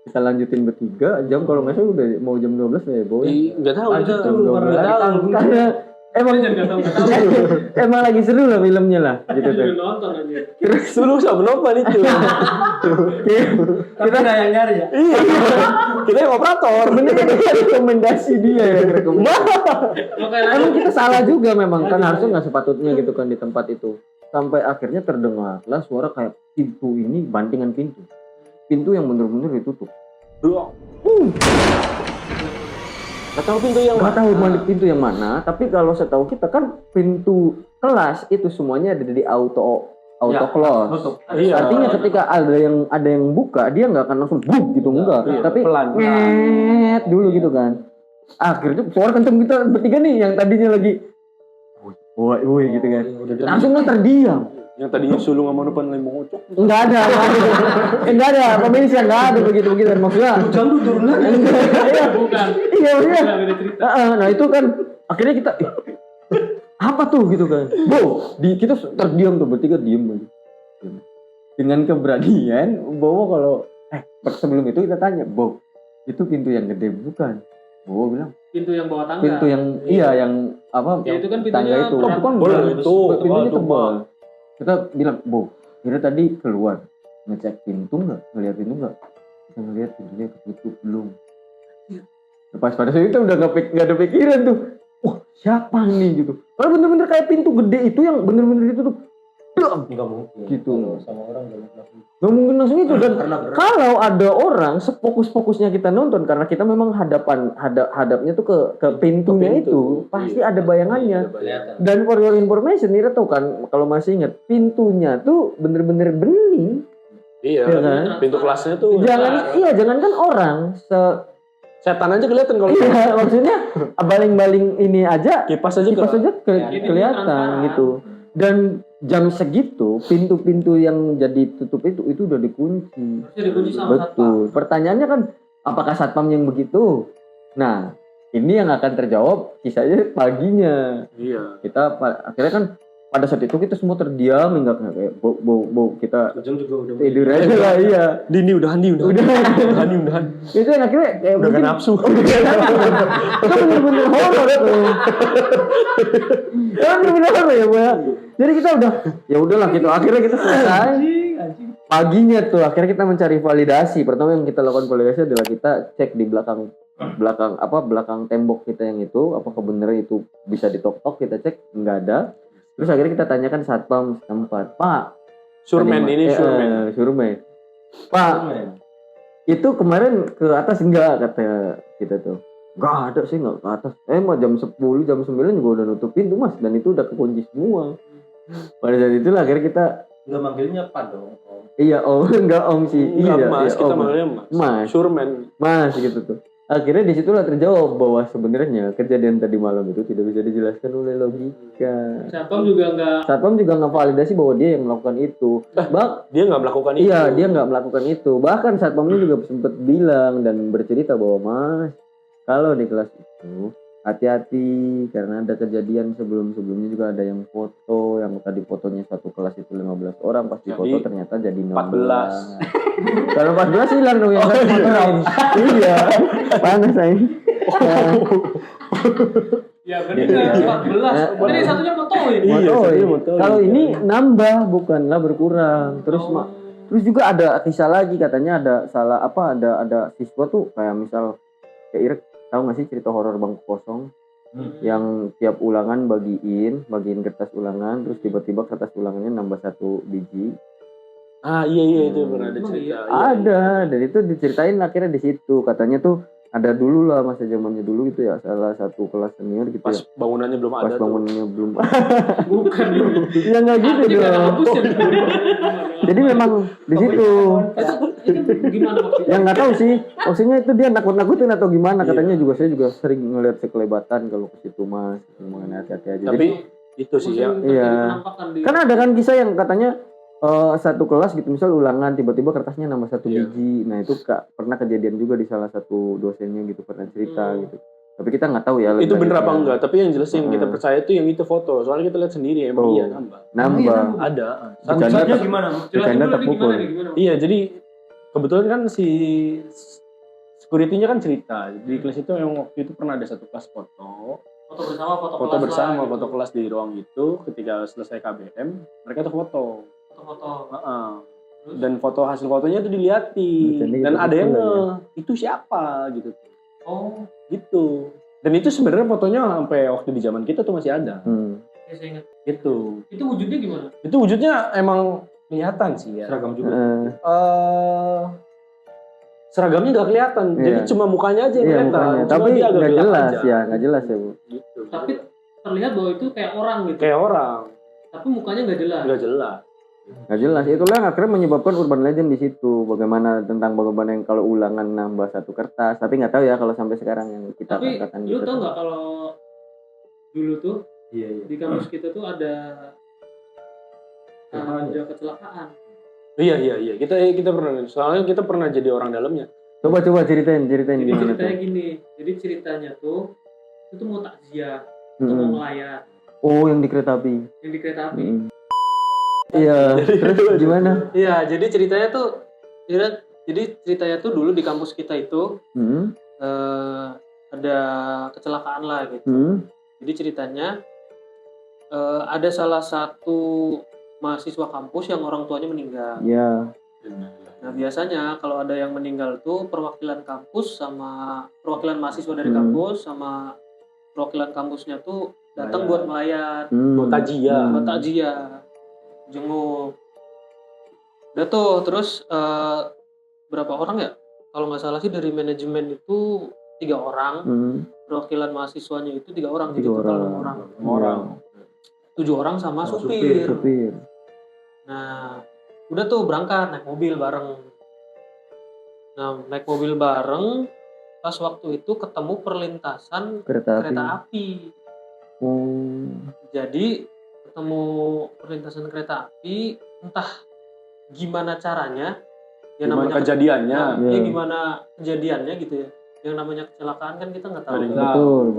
kita lanjutin bertiga jam kalau nggak salah udah mau jam 12 ya boy. Enggak tahu Lanjut itu. tuh, Nggak tahu. Karena emang Nggak tahu. emang lagi seru lah filmnya lah gitu Juga tuh. nonton aja. Sebelum sama nonton itu. Tapi nggak yang nyari ya. Iya. Kita yang operator. Bener kan rekomendasi dia yang rekomendasi. Oke Emang lanjut. kita salah juga memang kan harusnya nggak sepatutnya gitu kan di tempat itu. Sampai akhirnya terdengarlah suara kayak pintu ini bantingan pintu. Pintu yang bener-bener ditutup. Nggak tahu pintu yang Nggak tahu pintu yang mana, tapi kalau setahu kita kan pintu kelas itu semuanya ada di auto Ya, close. tutup. Iya. Artinya ketika ada yang buka, dia nggak akan langsung buk gitu enggak. Iya, Tapi pelan. nget dulu gitu kan. Akhirnya suara kenceng kita bertiga nih yang tadinya lagi woi gitu kan. Langsung kan terdiam. Yang tadinya sulung sama depan lagi mau ngocok. Enggak ada. Enggak ada. Pemirsa enggak ada begitu maksudnya. Hujan tuh turun lagi. Iya, Bukan. iya maksudnya. Udah beda cerita. Nah itu kan akhirnya kita apa tuh gitu kan. Kita terdiam tuh bertiga diem aja. Dengan keberanian Bowo kalau sebelum itu kita tanya, Bo, itu pintu yang gede bukan? Bowo bilang Pintu yang bawah tangga. pintu yang yang apa? Ya, itu kan pintunya tangga itu. tebal. Bukan Tebal itu. itu. Pintunya Tebal. tebal. Kita bilang, Bo, kita tadi keluar ngecek pintu nggak? Ngeliat pintu nggak? Kita ngeliat pintunya ketutup belum. Pas pada saat itu udah nggak ada pikiran tuh. Wah, siapa nih gitu. Kalau bener-bener kayak pintu gede itu yang bener-bener ditutup. Dam! Nggak mungkin. Gitu. Kalau sama orang nggak mungkin. Nggak mungkin langsung itu. Dan Karena berat. kalau ada orang sefokus-fokusnya kita nonton karena kita memang hadapnya tuh ke pintunya pintu. itu pasti ada bayangannya. Kelihatan. Dan for your information, Nira tahu kan kalau masih ingat pintunya tuh bener-bener bening. Iya. Iya kan? Pintu kelasnya tuh. Jangankan orang Setan aja kelihatan kalau iya maksudnya baling-baling ini aja kipas aja Ini kelihatan transparan. gitu. Dan jam segitu pintu-pintu yang jadi tutup itu udah dikunci. Harusnya dikunci sama satpam. Betul. Pertanyaannya kan apakah satpam yang begitu? Nah, ini yang akan terjawab kisahnya paginya. Iya. Kita akhirnya kan pada saat itu kita semua terdiam enggak kayak bau kita Ujung juga udah tidur aja lah iya. Dini udahan. Udahan. Itu yang akhirnya kayak Udah gak mungkin nafsu. itu bener-bener horor tuh. Itu bener-bener horor ya, Bu. Jadi kita ya udahlah gitu. Akhirnya kita selesai. Paginya tuh akhirnya kita mencari validasi. Pertama yang kita lakukan validasi adalah kita cek di belakang tembok kita yang itu apakah bener itu bisa ditok-tok, kita cek enggak ada. Terus akhirnya kita tanyakan satpam setempat, Pak. Surmen ini surmen. Surmen. Pak, itu kemarin ke atas enggak kata kita tuh. Enggak ada sih, enggak ke atas. Mah jam 10, jam 9 juga udah nutup pintu, Mas, dan itu udah kekunci semua. Pada saat itulah akhirnya kita nggak manggilnya Pak dong. iya enggak om sih. Enggak, Iya, Mas, iya, kita om. manggilnya Mas. Surmen. Mas gitu tuh. Akhirnya disitulah terjawab bahwa sebenarnya kejadian tadi malam itu tidak bisa dijelaskan oleh logika. Satpam juga nggak. Satpam juga nggak validasi bahwa dia yang melakukan itu. Dia nggak melakukan itu. Iya, dia nggak melakukan itu. Bahkan satpamnya juga sempat bilang dan bercerita bahwa Mas, kalau di kelas itu hati-hati karena ada kejadian sebelumnya juga ada yang foto, yang tadi fotonya satu kelas itu 15 orang, pas di Jadi, foto ternyata jadi 14. Kalau 14 hilang dong yang satu fotoin. Iya, panas aja. Ya benar 14. Berarti satunya fotoin. Iya, Motoin. satunya motoin. Kalau ini nambah bukanlah berkurang. Terus Terus juga ada kisah lagi katanya ada siswa tuh kayak misal kayak Irek, tahu nggak sih cerita horor bangku kosong? Yang tiap ulangan bagiin kertas ulangan, terus tiba-tiba kertas ulangannya nambah 1 biji. Iya itu pernah ada cerita. Ada, dan itu diceritain akhirnya di situ. Katanya tuh ada dulu lah masa zamannya dulu gitu ya, salah satu kelas senior gitu Pas ya. bangunannya belum Pas ada bangunannya belum. Bukan dulu. Ya nggak gitu Ini kan dong. hapus ya. Jadi memang di situ. Itu gimana maksudnya? Yang nggak tahu sih, maksudnya itu dia nakut-nakutin atau gimana? Iya. Katanya juga saya juga sering ngeliat sekelebatan kalau ke situ mas, mengenai hati-hati aja. Tapi itu sih ya. Iya. Kan ada kan kisah yang katanya satu kelas gitu, misal ulangan tiba-tiba kertasnya nambah 1 Iya. biji. Nah itu pernah kejadian juga di salah satu dosennya gitu, pernah cerita gitu. Tapi kita nggak tahu ya. Itu bener apa lanjutnya. enggak? Tapi yang jelas yang kita percaya itu yang itu foto. Soalnya kita lihat sendiri emang iya nambah. Nambah. Ada. Bercanda gimana? Bercanda tak pukul. Iya, jadi kebetulan kan si security-nya kan cerita. Di kelas itu memang waktu itu pernah ada satu kelas foto bersama, foto kelas di ruang itu. Ketika selesai KBM, mereka tuh foto. Dan foto hasil fotonya tuh diliatin. Dan ada yang itu siapa gitu. Oh, Gitu. Dan itu sebenarnya fotonya sampai waktu di zaman kita tuh masih ada. ya saya ingat. Gitu. Itu wujudnya gimana? Itu wujudnya emang kelihatan sih ya. Seragam juga. Seragamnya nggak kelihatan, Iya. jadi cuma mukanya aja yang Iya kelihatan. mukanya, Cuma tapi dia agak nggak gelap jelas aja. ya, nggak jelas ya bu. Gitu. Tapi terlihat bahwa itu kayak orang gitu. Kayak orang, Tapi mukanya nggak jelas. nggak jelas. Nggak jelas. Itulah yang akhirnya menyebabkan urban legend di situ. Bagaimana yang kalau ulangan nambah 1 kertas, tapi nggak tahu ya kalau sampai sekarang yang kita Tapi katakan lu gitu. tau nggak kalau dulu tuh Iya. di kampus kita tuh ada kecelakaan. Iya. Kita pernah, soalnya kita pernah jadi orang dalamnya. Coba ceritain Jadi gimana ceritanya tuh. gini. Jadi ceritanya tuh itu tuh mau takziah, itu mau ngelayat Oh yang di kereta api. yang di kereta api. Iya. Terus gimana? Iya, jadi ceritanya tuh dulu di kampus kita itu ada kecelakaan lah gitu. Jadi ceritanya ada salah satu mahasiswa kampus yang orang tuanya meninggal. Ya. Nah biasanya kalau ada yang meninggal tuh perwakilan kampus sama perwakilan mahasiswa dari kampus sama perwakilan kampusnya tuh datang buat melayat, Buat takziah. jenguk. Udah tuh terus berapa orang ya? Kalau nggak salah sih dari manajemen itu 3 orang, perwakilan mahasiswanya itu 3 orang, jadi total 6 orang. 7 orang sama supir. Nah, udah tuh berangkat naik mobil bareng. Nah, naik mobil bareng pas waktu itu ketemu perlintasan kereta api. Jadi ketemu perlintasan kereta api, entah gimana caranya, ya Gimana namanya kejadiannya? gimana kejadiannya gitu ya. Yang namanya kecelakaan kan kita nggak tahu.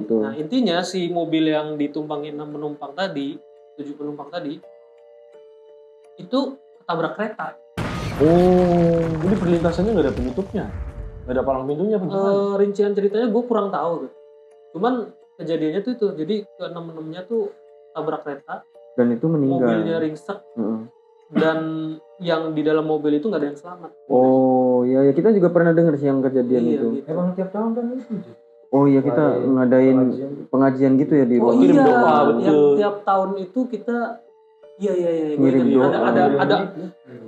Betul. Nah, intinya si mobil yang ditumpangi 6 penumpang tadi, 7 penumpang tadi, itu ketabrak kereta. Jadi perlintasannya nggak ada penutupnya, nggak ada palang pintunya. Rincian ceritanya gue kurang tahu. Cuman kejadiannya tuh itu, jadi ke-6-6-nya tuh tabrak kereta. Dan itu meninggal. Mobilnya ringsek. Dan yang di dalam mobil itu nggak ada yang selamat. Oh iya, kita juga pernah dengar sih yang kejadian itu. Gitu. Emang tiap tahun kan itu. Oh iya, kita ngadain pengajian gitu ya di Oh ruang. Kirim iya, doa, betul. yang tiap tahun itu kita gue Ngirim ingat.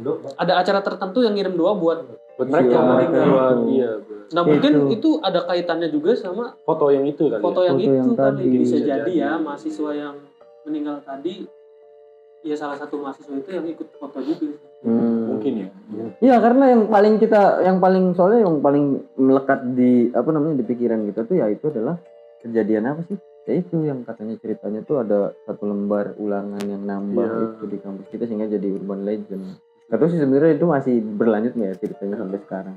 doa. Ada acara tertentu yang ngirim doa buat mereka. Iya. Nah mungkin itu ada kaitannya juga sama Foto yang itu kan. foto yang Foto itu yang tadi. tadi. Bisa jadi ya mahasiswa yang meninggal tadi, ya salah satu mahasiswa itu yang ikut foto juga. Mungkin ya. Iya, karena yang paling melekat di di pikiran kita tuh ya itu adalah kejadian apa sih? Ya itu yang katanya ceritanya tuh ada 1 lembar ulangan yang nambah itu di kampus kita sehingga jadi urban legend. Gak tahu sih sebenarnya itu masih berlanjut nggak ya ceritanya sampai sekarang.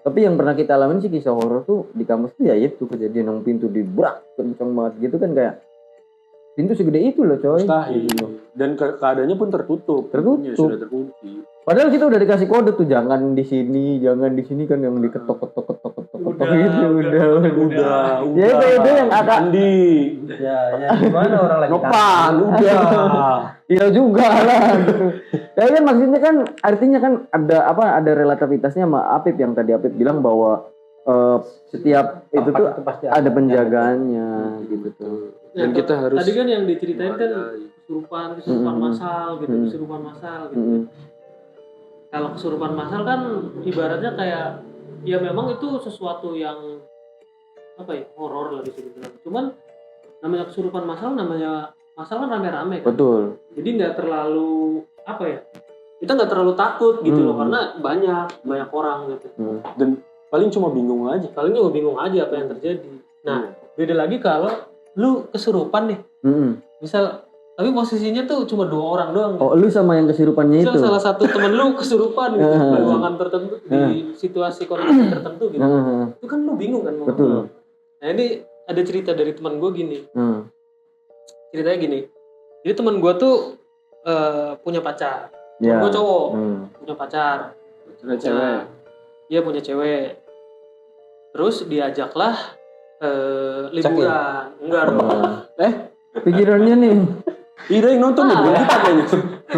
Tapi yang pernah kita alamin sih kisah horor tuh di kampus tuh ya itu kejadian yang pintu dibrak kencang banget gitu kan, kayak pintu segede itu loh coy. Mustahil. Dan keadaannya pun tertutup. Pintunya sudah terkunci. Padahal kita udah dikasih kode tuh jangan di sini kan yang diketok Udah. Ya itu yang agak Andi. Ya gimana orang lagi Nopan, udah. iya juga lah gitu. Ya kan maksudnya kan artinya kan ada relativitasnya sama Apip yang tadi Apip bilang bahwa setiap itu tuh pasti ada penjagaannya gitu tuh. Dan kita harus tadi kan yang diceritain kan kesurupan massal gitu, kesurupan massal gitu. Kalau kesurupan massal kan ibaratnya kayak ya memang itu sesuatu yang horor lah bisa dibilang. Cuman namanya kesurupan massal kan rame-rame kan. Betul. Jadi nggak terlalu kita nggak terlalu takut gitu loh karena banyak orang gitu. Dan paling cuma bingung aja. Paling juga bingung aja apa yang terjadi. Nah, beda lagi kalau lu kesurupan nih. Misal tapi posisinya tuh cuma 2 orang doang. Oh, lu sama yang kesurupannya itu. Salah satu temen lu kesurupan gitu di ruangan tertentu, di situasi kondisi tertentu gitu. Itu kan lu bingung kan mau. Betul. Nah ini ada cerita dari teman gue gini. Ceritanya gini. Jadi teman gue tuh punya pacar. Temen gue cowok punya pacar. Cewek. Iya punya cewek. Terus diajaklah liburan. Enggak dong. Pikirannya nih. Iya yang nonton liburan kita kayaknya.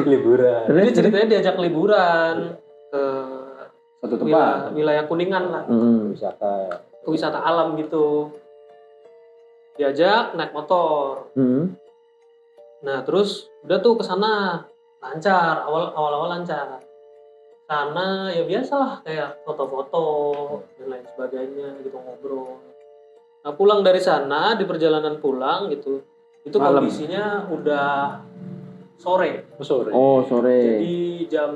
liburan. Jadi ceritanya diajak liburan ke Satu tempat. wilayah Kuningan lah. Wisata. Ke wisata alam gitu. Diajak naik motor. Nah terus udah tuh ke sana lancar, awal-awal lancar. Sana ya biasalah kayak foto-foto dan lain sebagainya gitu ngobrol. Nah pulang dari sana di perjalanan pulang gitu itu Malam. kondisinya udah sore. Oh, sore. Jadi jam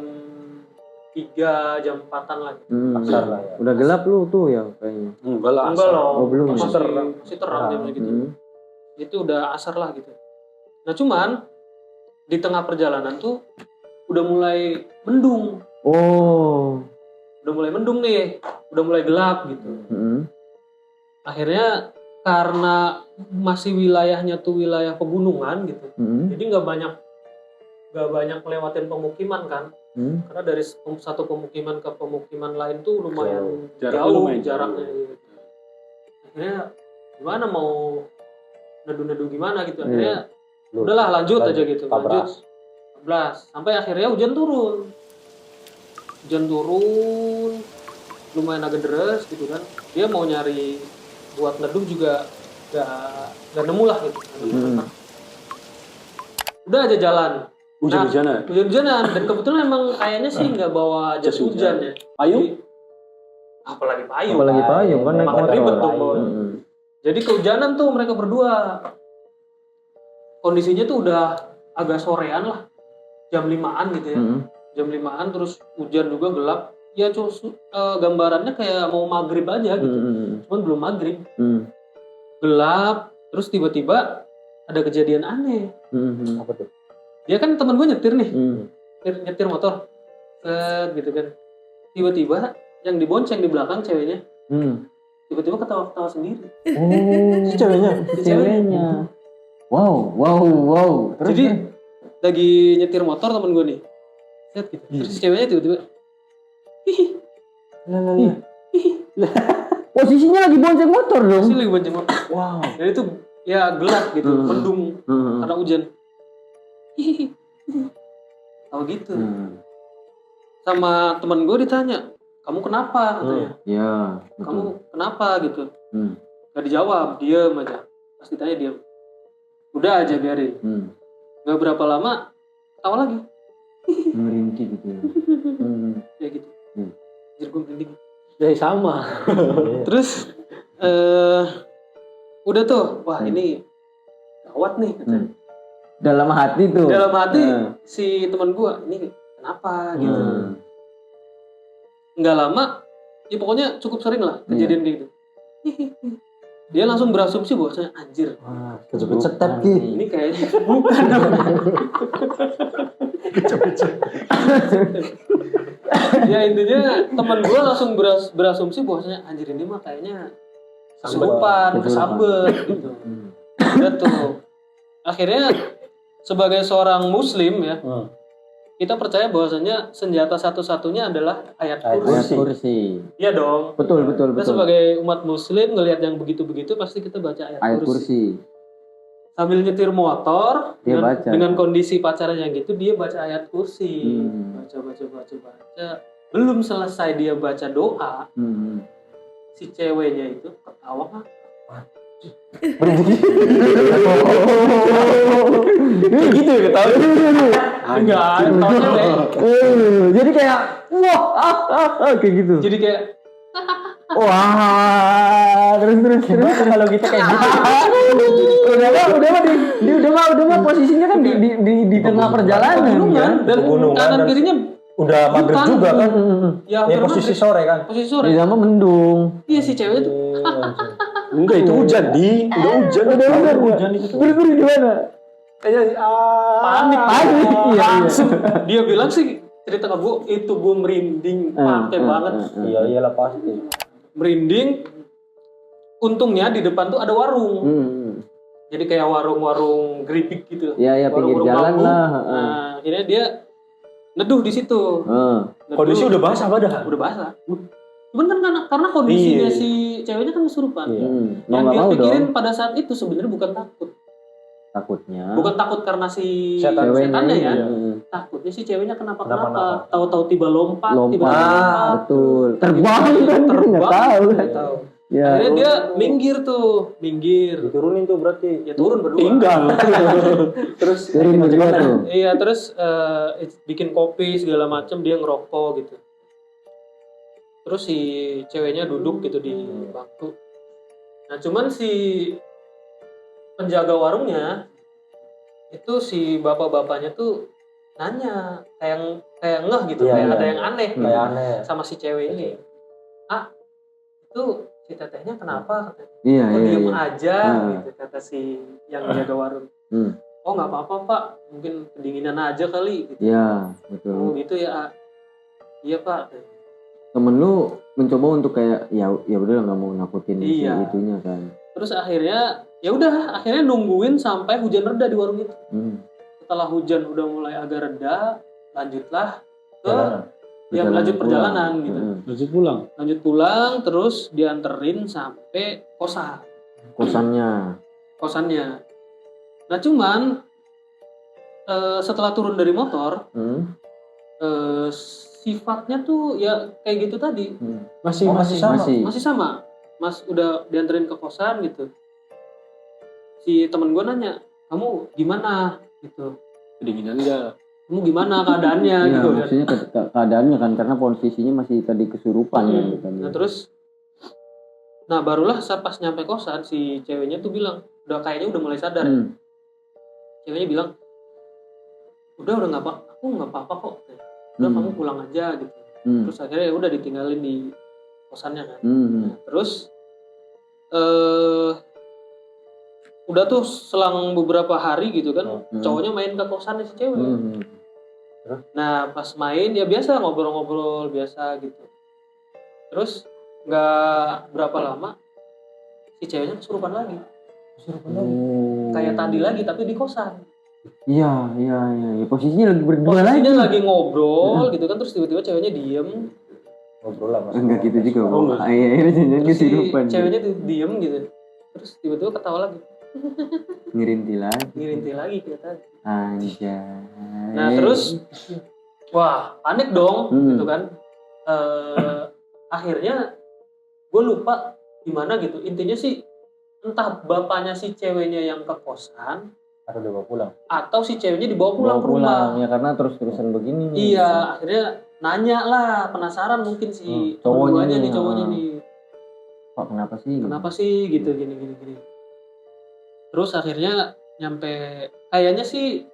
3, jam 4-an lagi. Pasar lah ya. Udah gelap lu tuh ya kayaknya. Enggak lah. Enggak loh. Oh, belum. Masih terang jam gitu. Itu udah asar lah gitu. Nah cuman di tengah perjalanan tuh udah mulai mendung. Oh. Udah mulai mendung nih. Udah mulai gelap gitu. Akhirnya karena masih wilayahnya tuh wilayah pegunungan gitu. Jadi nggak banyak lewatin pemukiman kan. Karena dari satu pemukiman ke pemukiman lain tuh lumayan jauh jaraknya. Akhirnya gimana mau nedu-nedu gimana gitu. Akhirnya udahlah lanjut aja gitu. Lanjut. 14 sampai akhirnya hujan turun. Lumayan agak deras gitu kan. Dia mau nyari buat neduh juga gak nemu lah gitu. Udah aja jalan. Hujan-hujanan dan kebetulan emang kayaknya sih nggak bawa jas hujan ya. Payung? Apalagi payung kan naik makin motor. ribet dong bawa. Jadi kehujanan tuh mereka berdua. Kondisinya tuh udah agak sorean lah. Jam 5-an gitu ya. Jam 5-an terus hujan juga gelap. Ya gambarannya kayak mau maghrib aja gitu. Cuman belum maghrib. Gelap. Terus tiba-tiba ada kejadian aneh. Apa tuh? Dia kan teman gue nyetir nih. Nyetir motor. Gitu kan. Tiba-tiba yang dibonceng di belakang ceweknya. Tiba-tiba ketawa-ketawa sendiri. Oh, Si ceweknya. ceweknya. Wow. Jadi lagi nyetir motor temen gue nih. Set gitu. Terus si ceweknya tiba-tiba posisinya lagi bonceng motor dong. Masih lagi bonceng motor. Wow. Dan itu ya gelap gitu, mendung karena hujan. Tahu gitu. Sama teman gue ditanya, kamu kenapa? Katanya. Ya. Kamu kenapa gitu? Gak dijawab, diem aja. Pas ditanya diem. Udah aja biarin. Gak berapa lama, tawa lagi. Merintih gitu. Ya gitu. Jadi gue merinding. Ya sama. Terus udah tuh, wah ini gawat nih katanya. Dalam hati tuh. Dalam hati si teman gua ini kenapa gitu. Nggak lama, ya pokoknya cukup sering lah kejadian kayak gitu. Dia langsung berasumsi bahwasanya anjir. Wah, kecep-kecep tapi. Ini kayaknya bukan dong. Ya intinya teman gua langsung berasumsi bahwasanya anjir ini mah kayaknya kesurupan, kesambet gitu. Udah tuh. Akhirnya sebagai seorang muslim ya, kita percaya bahwasanya senjata satu-satunya adalah ayat Ayat kursi. kursi. Iya dong. Betul. Kita sebagai umat muslim ngelihat yang begitu-begitu pasti kita baca ayat kursi. Sambil nyetir motor Dia baca. dengan kondisi pacaran yang gitu dia baca ayat kursi. Baca. Belum selesai dia baca doa, si ceweknya itu ketawa. Gitu ya ketawa. Enggak, ketawanya Jadi kayak wah kayak gitu. jadi kayak Wah, terus. Kalau kita kayak gitu. udah mah posisinya kan di tengah perjalanan pegunungan ya. dan Pegunungan kanan dan- kirinya Udah maghrib hutan. juga kan. Ya, Ini hampir posisi maghrib. sore kan. Posisi sore. Di sama mendung. Iya si cewek itu Enggak, itu hujan udah hujan. Hujan itu. Beri di mana? panik. Iya. Langsung dia bilang sih cerita ke gue itu gue merinding pakai banget. Iya iyalah pasti. Merinding. Untungnya di depan tuh ada warung. Jadi kayak warung-warung geripik gitu. Iya, pinggir Warung-warung jalan bambu. lah. Nah, akhirnya dia neduh di situ. Neduh. Kondisi udah basah padahal. Udah basah. Cuman kan karena kondisinya Iya. si ceweknya kan kesurupan. Iya. Mau Yang nggak dia mau pikirin dong. pada saat itu sebenarnya bukan takut. Takutnya. Bukan takut karena si Setannya setannya ya. iya. Takutnya si ceweknya kenapa. Kenapa-napa. Tahu-tahu tiba lompat. Lompat. Betul. Terbang kan nggak tahu kan. Nggak tahu. Ya. Akhirnya dia minggir. Diturunin tuh berarti. Ya turun berdua. Tinggal. Terus Turun berdua tuh. Iya terus bikin kopi segala macam dia ngerokok gitu. Terus si ceweknya duduk gitu di bangku. Nah cuman si penjaga warungnya itu si bapak-bapaknya tuh nanya kayak ngeh gitu, Iya, kayak iya. ada yang aneh gitu Kayak aneh. sama si cewek ini. Itu si tetehnya kenapa? Katanya. Iya, Oh, iya. diem Iya. aja Ah. gitu kata si yang jaga warung. Hmm. Oh nggak apa-apa pak, mungkin kedinginan aja kali. Gitu. Iya, Oh betul. gitu ya. Iya pak. Temen lu mencoba untuk kayak ya udah nggak mau nakutin si Iya. itunya kan. Terus akhirnya ya udah akhirnya nungguin sampai hujan reda di warung itu. Setelah hujan udah mulai agak reda, lanjutlah ke yang lanjut perjalanan gitu. lanjut pulang. Lanjut pulang terus dianterin sampai kosannya. Nah cuman setelah turun dari motor sifatnya tuh ya kayak gitu tadi. Masih Sama. Mas udah dianterin ke kosan gitu. Si temen gue nanya, kamu gimana gitu? Kedinginan enggak? Kamu gimana keadaannya Iya, gitu kan? maksudnya keadaannya kan karena posisinya masih tadi kesurupan kan. Nah terus, barulah pas nyampe kosan si ceweknya tuh bilang, kayaknya udah mulai sadar. Ya. Ceweknya bilang, udah nggak apa, aku nggak apa-apa kok. Udah kamu pulang aja gitu. Terus akhirnya udah ditinggalin di kosannya kan. Nah, terus udah tuh selang beberapa hari gitu kan, cowoknya main ke kosannya si cewek. Nah pas main ya biasa ngobrol-ngobrol biasa gitu. Terus nggak berapa lama si ceweknya kesurupan lagi. Kayak tadi lagi tapi di kosan. Iya. Posisinya lagi berdua lagi. Posisinya lagi ngobrol gitu kan, terus tiba-tiba ceweknya diem. Ngobrol lah mas. Enggak gitu juga. Oh, enggak. Akhirnya jangan Terus si kesurupan. ceweknya tuh diem gitu. Terus tiba-tiba ketawa lagi. Ngirinti lagi. Ngirinti lagi kayak tadi. Anjay. Nah terus wah panik dong gitu kan. Akhirnya gue lupa gimana gitu. Intinya sih entah bapaknya si ceweknya yang ke kosan Atau udah bawa pulang. atau si ceweknya dibawa pulang ke rumah. Ya karena terus-terusan begini nih. Iya, akhirnya nanya lah, penasaran mungkin si Cowoknya cowoknya nih, cowoknya nih. Pak kenapa sih? Kenapa sih gitu gini. Terus akhirnya nyampe kayaknya sih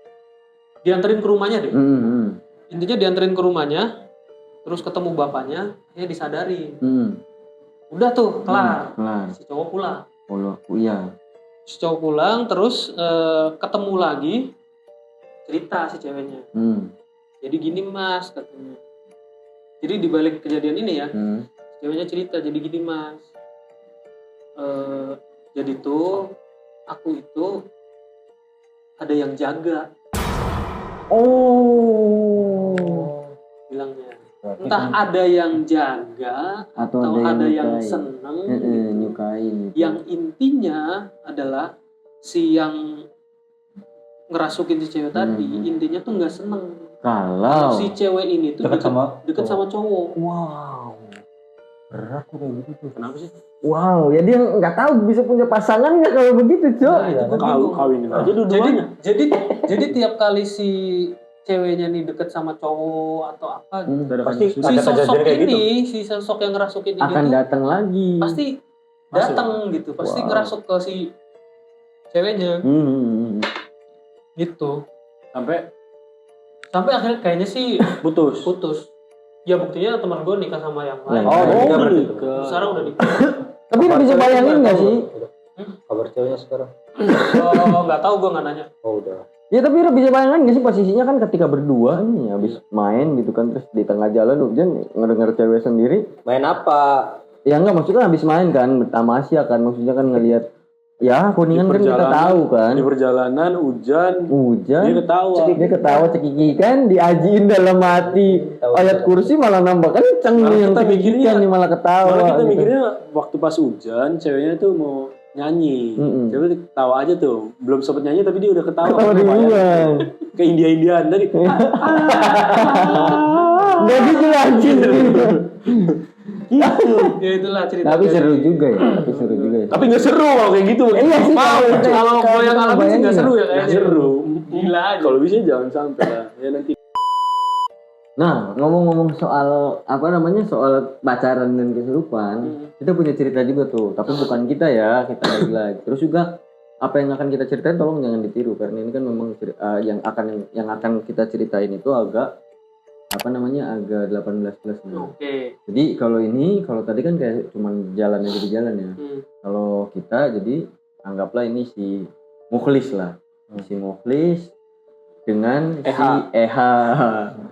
dianterin ke rumahnya deh. Intinya dianterin ke rumahnya, terus ketemu bapaknya, akhirnya disadari. Udah tuh kelar. Si cowok pulang. Iya. Si cowok pulang terus ketemu lagi, cerita si ceweknya. Jadi gini mas katanya. Jadi dibalik kejadian ini ya, ceweknya cerita jadi gini mas. Jadi tuh aku itu ada yang jaga. Oh. bilangnya. Berarti Entah kan ada yang jaga Atau atau ada ada yang yang nyukai. seneng. Nyukain gitu. Yang intinya adalah si yang ngerasukin si cewek tadi, intinya tuh nggak seneng. Kalau Si cewek ini tuh deket sama cowok. wow, berat tuh kayak gitu tuh. Kenapa sih? wow, ya dia nggak tahu bisa punya pasangan nggak kalau begitu, Cok. Nah, itu gua bingung. Kawinin aja dua-duanya. Jadi tiap kali si ceweknya nih deket sama cowok atau apa gitu, Pasti si ada sosok kejadian kayak gitu. ini, si sosok yang ngerasukin ini Akan tuh datang lagi. pasti datang gitu, pasti Wow. ngerasuk ke si ceweknya gitu. Sampai akhirnya kayaknya sih putus. Ya buktinya teman gue nikah sama yang lain. nikah berarti tuh. Sekarang udah nikah. Tapi lu bisa bayangin nggak sih? Kabar ceweknya sekarang? Oh, nggak tahu gue nggak nanya. Oh udah. Ya tapi lu bisa bayangin nggak sih posisinya kan ketika berdua nih habis main gitu kan terus di tengah jalan hujan ngedenger cewek sendiri. Main apa? Ya enggak maksudnya habis main kan bertamasya kan maksudnya kan ngelihat ya kuningan kan kita tahu kan. Di perjalanan hujan dia ketawa cekikikan diajiin dalam hati ayat kursi malah nambah kenceng Malah nih yang kita mikirnya- cekikikan nih malah ketawa Malah kita gitu. mikirnya waktu pas hujan ceweknya tuh mau nyanyi. Cewek ketawa aja tuh. Belum sempet nyanyi tapi dia udah ketawa. Ketawa duluan. Ke India-Indian tadi. Nggak dijelasin gitu. Ya itulah cerita. Tapi seru juga ya. Tapi nggak seru kalau kayak gitu. Iya sih, Kalau yang alami sih nggak seru ya Nggak kayaknya. seru. Gila aja. Kalau bisa jangan sampai lah. Ya nanti. Nah, ngomong-ngomong soal soal pacaran dan kesurupan, kita punya cerita juga tuh, tapi bukan kita ya, kita lagi. Terus juga apa yang akan kita ceritain tolong jangan ditiru karena ini kan memang yang akan kita ceritain itu agak agak 18 plus nih. Oke. Jadi kalau tadi kan kayak cuman jalan aja di jalan ya. Kalau kita jadi anggaplah ini si Mukhlis lah. Si Mukhlis dengan si Eha.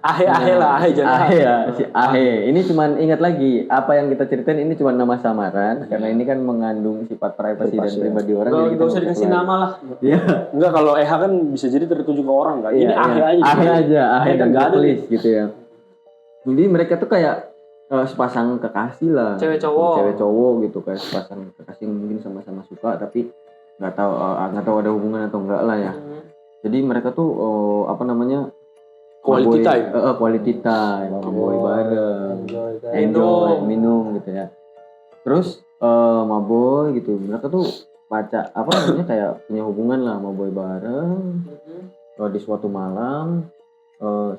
Ahe jangan. Ahe ya, si Ahe. Ini cuman ingat lagi apa yang kita ceritain ini cuma nama samaran karena ini kan mengandung sifat privasi dan pribadi orang. jadi kita Nggak usah dikasih nama lah. Iya. Enggak kalau Eha kan bisa jadi tertuju ke orang kan. Ini Iya, Ahe iya. aja. Ahe aja, Ahe kan dan nggak ada Mukhlis gitu ya. Jadi mereka tuh kayak sepasang kekasih lah. Cewek cowok gitu kayak sepasang kekasih mungkin sama-sama suka tapi nggak tahu ada hubungan atau enggak lah ya. Jadi mereka tuh Quality time. Quality time, maboy bareng, enjoy, minum gitu ya. Terus maboy gitu, mereka tuh kayak punya hubungan lah maboy bareng. Di suatu malam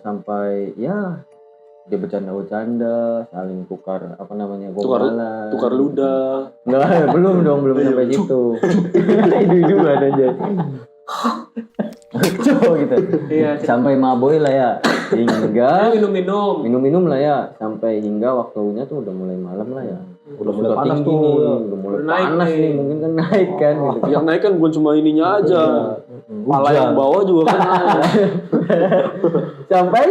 sampai ya dia bercanda-bercanda, saling tukar gombalan. Tukar ludah. Enggak, belum sampai situ. Itu ada aja. Coba gitu. Iya. Sampai maboy lah ya. Hingga minum-minum lah ya. Sampai hingga waktunya tuh udah mulai malam lah ya. Udah mulai panas tinggi tuh. nih, udah mulai panas nih, mungkin kan naik kan gitu. Yang naik kan bukan cuma ininya aja. Pala yang bawah juga kan naik. Sampai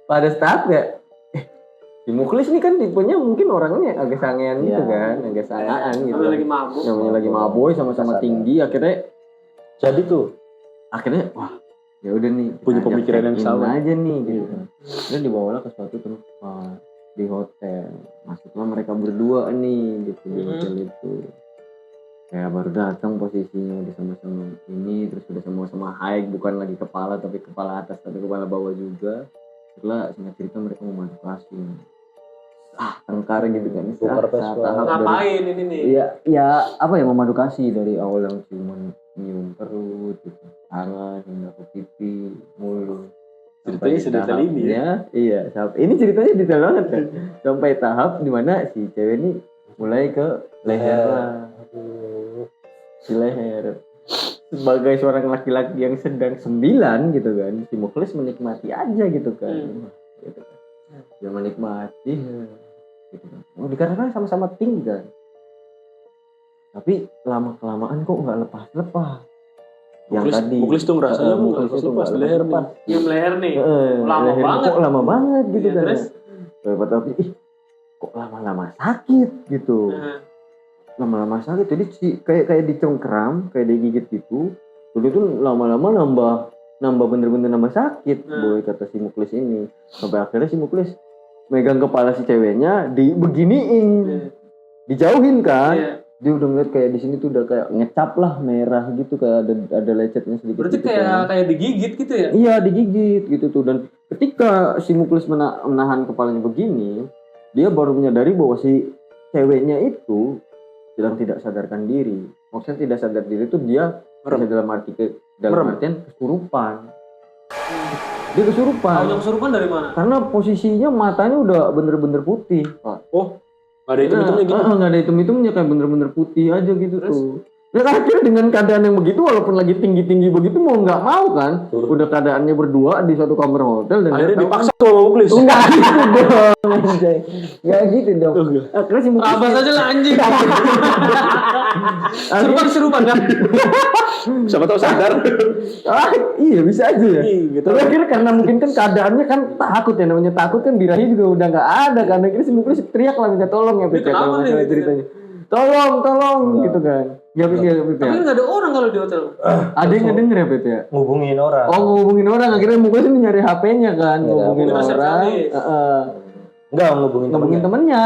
pada saat ya si Mukhlis nih kan tipenya mungkin orangnya agak sangean gitu kan, agak sangaan gitu. Namanya lagi maboy sama-sama tinggi akhirnya wah ya udah nih Punya pemikiran yang sama aja nih gitu. Dan dibawalah ke suatu tempat di hotel. Masuklah mereka berdua nih gitu di hotel itu. Kayak baru datang posisinya udah sama-sama ini terus udah sama-sama high bukan lagi kepala tapi kepala atas tapi kepala bawah juga. Setelah singkat cerita mereka mau masuk kasih. Tengkar gitu kan. Ngapain ini nih? Ya memadu kasih dari awal yang cuma nyium perut gitu. Tangan hingga ke pipi, mulut. Ceritanya sedetail ini ya. Iya, ini ceritanya detail banget kan. Sampai tahap dimana si cewek ini mulai ke leher lah. Si leher. Sebagai seorang laki-laki yang sedang 9 gitu kan, si Mukhlis menikmati aja gitu kan. Gitu kan. Dia menikmati gitu kan. Dikarenakan sama-sama tinggi kan. Tapi lama-kelamaan kok nggak lepas-lepas. Mukhlis tuh ngerasanya lepas leher nih. Yang leher nih. Lama banget gitu kan. Terus tapi kok lama-lama sakit gitu. Lama-lama sakit jadi kayak dicengkram, kayak digigit gitu. Dulu tuh lama-lama nambah bener-bener nambah sakit. Boy kata si Mukhlis ini. Sampai akhirnya si Mukhlis megang kepala si ceweknya, beginiin, dijauhin kan. Iya. Dia udah ngeliat kayak di sini tuh udah kayak ngecap lah merah gitu, kayak ada lecetnya sedikit. Berarti gitu kayak digigit gitu ya? Iya, digigit gitu tuh. Dan ketika si Muklis menahan kepalanya begini, dia baru menyadari bahwa si ceweknya itu sedang tidak sadarkan diri. Maksudnya tidak sadar diri itu dia dalam artian kesurupan. Dia kesurupan. Tahu yang kesurupan dari mana? Karena posisinya matanya udah bener-bener putih, Pak. Nggak ada hitam-hitamnya gitu. Nggak ada hitam-hitamnya, kayak bener-bener putih aja gitu. Terus? Tuh. Ya akhirnya dengan keadaan yang begitu, walaupun lagi tinggi-tinggi begitu, mau nggak mau kan. Udah keadaannya berdua di suatu kamar hotel. Dan akhirnya dipaksa tuh sama Muklis. Enggak gitu dong. Enggak gitu dong. Akhirnya si Muklis. Abas aja lah anjing. Serupan kan? Siapa tahu sadar. Iya bisa aja ya. Gitu. Tapi akhirnya karena mungkin kan keadaannya kan takut ya, namanya takut kan birahi juga udah nggak ada kan. Akhirnya si Muklis teriak lah minta tolong ya Pet, kalau masalah ceritanya. Tolong gitu kan. Ya Pet ya. Tapi nggak ada orang kalau di hotel. Ada yang ngedenger ya Pet ya. Ngubungin orang. Oh ngehubungin orang, akhirnya Muklis ini nyari HP-nya kan, ngehubungin Ngubungin orang. Enggak ngubungin Temennya.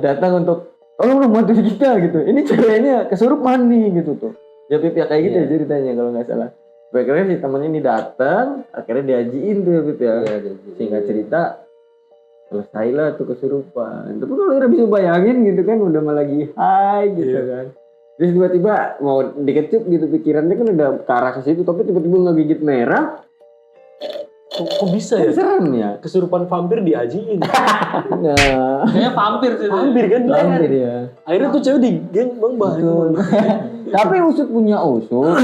Datang untuk tolong dong bantu kita gitu. Ini ceweknya kesurupan nih gitu tuh. Ya Pip ya kayak gitu ya ceritanya kalau nggak salah. Akhirnya si temennya ini datang, akhirnya diajiin tuh ya Pip ya. Singkat cerita selesai lah tuh kesurupan. Tapi kalau udah bisa bayangin gitu kan, udah malah lagi high gitu kan. Terus tiba-tiba mau dikecup gitu pikirannya kan udah ke arah ke situ, tapi tiba-tiba ngegigit merah. Kok bisa ya? Serem ya. Kesurupan vampir diajiin. Nah, Kayaknya vampir sih. Vampir kan? hampir ya. Akhirnya tuh cewek digeng bang Betul. Tapi usut punya usut.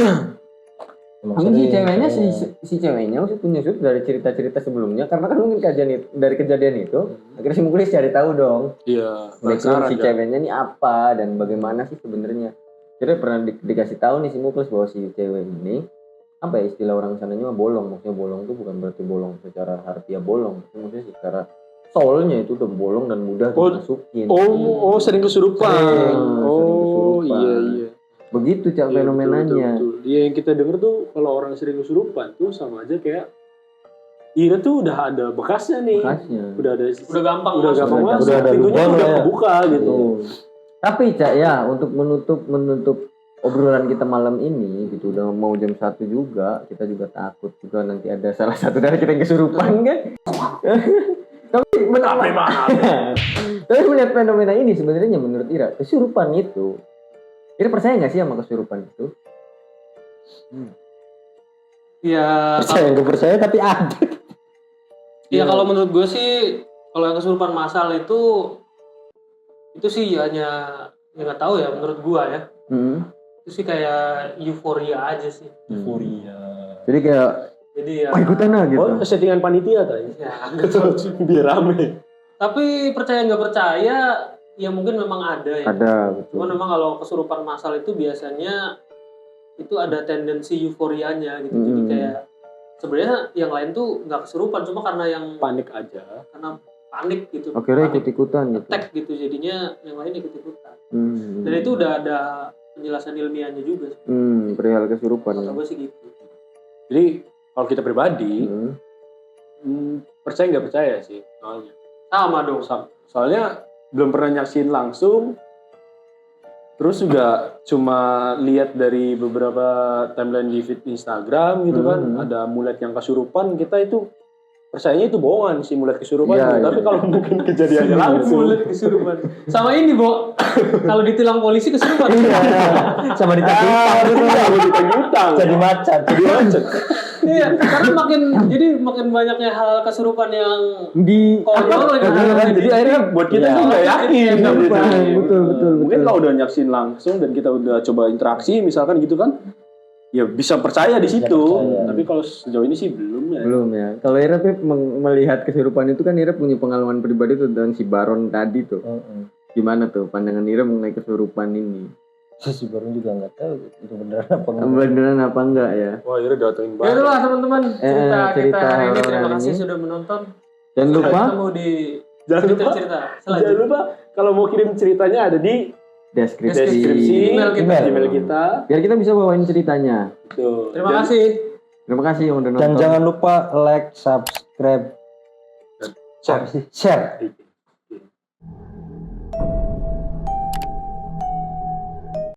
Mungkin si ceweknya usut punya usut dari cerita-cerita sebelumnya, karena kan mungkin dari kejadian itu akhirnya si Muklis cari tahu dong. Iya. Background si ceweknya ini apa dan bagaimana sih sebenarnya. Jadi pernah dikasih tahu nih si Muklis bahwa si cewek ini apa ya istilah orang sananya mah bolong. Maksudnya bolong itu bukan berarti bolong secara harfiah bolong, maksudnya secara soulnya itu udah bolong dan mudah dimasukin. Sering kesurupan. Sering kesurupan. Iya. Begitu Cak fenomenanya. Betul. Dia yang kita denger tuh kalau orang sering kesurupan tuh sama aja kayak Ira tuh udah ada bekasnya nih. Udah gampang masuk. Pintunya udah kebuka gitu. Tapi Cak ya untuk menutup obrolan kita malam ini gitu, udah mau jam 1 juga, kita juga takut juga nanti ada salah satu dari kita yang kesurupan kan. Tapi melihat fenomena ini sebenarnya menurut Ira, kesurupan itu, Ira percaya nggak sih sama kesurupan itu? Ya. Percaya nggak percaya tapi ada. Ya kalau menurut gue sih, kalau yang kesurupan massal itu sih hanya nggak tahu ya menurut gue ya. Itu sih kayak euforia aja sih. Euforia. Jadi kayak ya ikutan lah gitu. Oh, settingan panitia tadi. Ya, biar rame. Tapi percaya nggak percaya, ya mungkin memang ada ya. Ada, betul. Cuman memang kalau kesurupan massal itu biasanya itu ada tendensi euforianya gitu. Jadi kayak sebenarnya yang lain tuh nggak kesurupan, cuma karena yang panik aja. Karena panik gitu. Akhirnya ikut-ikutan gitu. Attack gitu, jadinya yang lain ikut-ikutan. Dan itu udah ada penjelasan ilmiahnya juga. Perihal kesurupan. Kata gue sih gitu. Jadi kalau kita pribadi percaya nggak percaya sih soalnya. Sama dong. Soalnya belum pernah nyaksin langsung. Terus juga cuma lihat dari beberapa timeline di feed Instagram gitu kan, ada mulet yang kesurupan, kita itu percayanya itu bohongan sih mulet kesurupan. Tapi kalau mungkin kejadiannya langsung mulet kesurupan. Sama ini, Bo. Kalau ditilang polisi kesurupan. Sama ditagih utang. Jadi macet. Iya, karena makin banyaknya hal kesurupan yang di konyol jadi akhirnya buat kita tuh nggak yakin. Betul. Mungkin kalau udah nyaksin langsung dan kita udah coba interaksi misalkan gitu kan, ya bisa percaya di situ. Tapi kalau sejauh ini sih belum ya. Belum ya. Kalau Ira melihat kesurupan itu kan Ira punya pengalaman pribadi tuh dengan si Baron tadi tuh. Gimana tuh pandangan Ira mengenai kesurupan ini? Si Baron juga nggak tahu itu beneran apa enggak ya. Wah, Ira datengin banget. Ya itulah teman-teman cerita kita hari ini. Terima hari kasih ini. sudah menonton. Jangan lupa Ketemu di Jangan cerita selanjutnya. Jangan lupa kalau mau kirim ceritanya ada di deskripsi email kita. Biar kita bisa bawain ceritanya. Betul. Terima kasih. Terima kasih yang udah nonton. Dan jangan lupa like, subscribe, Share.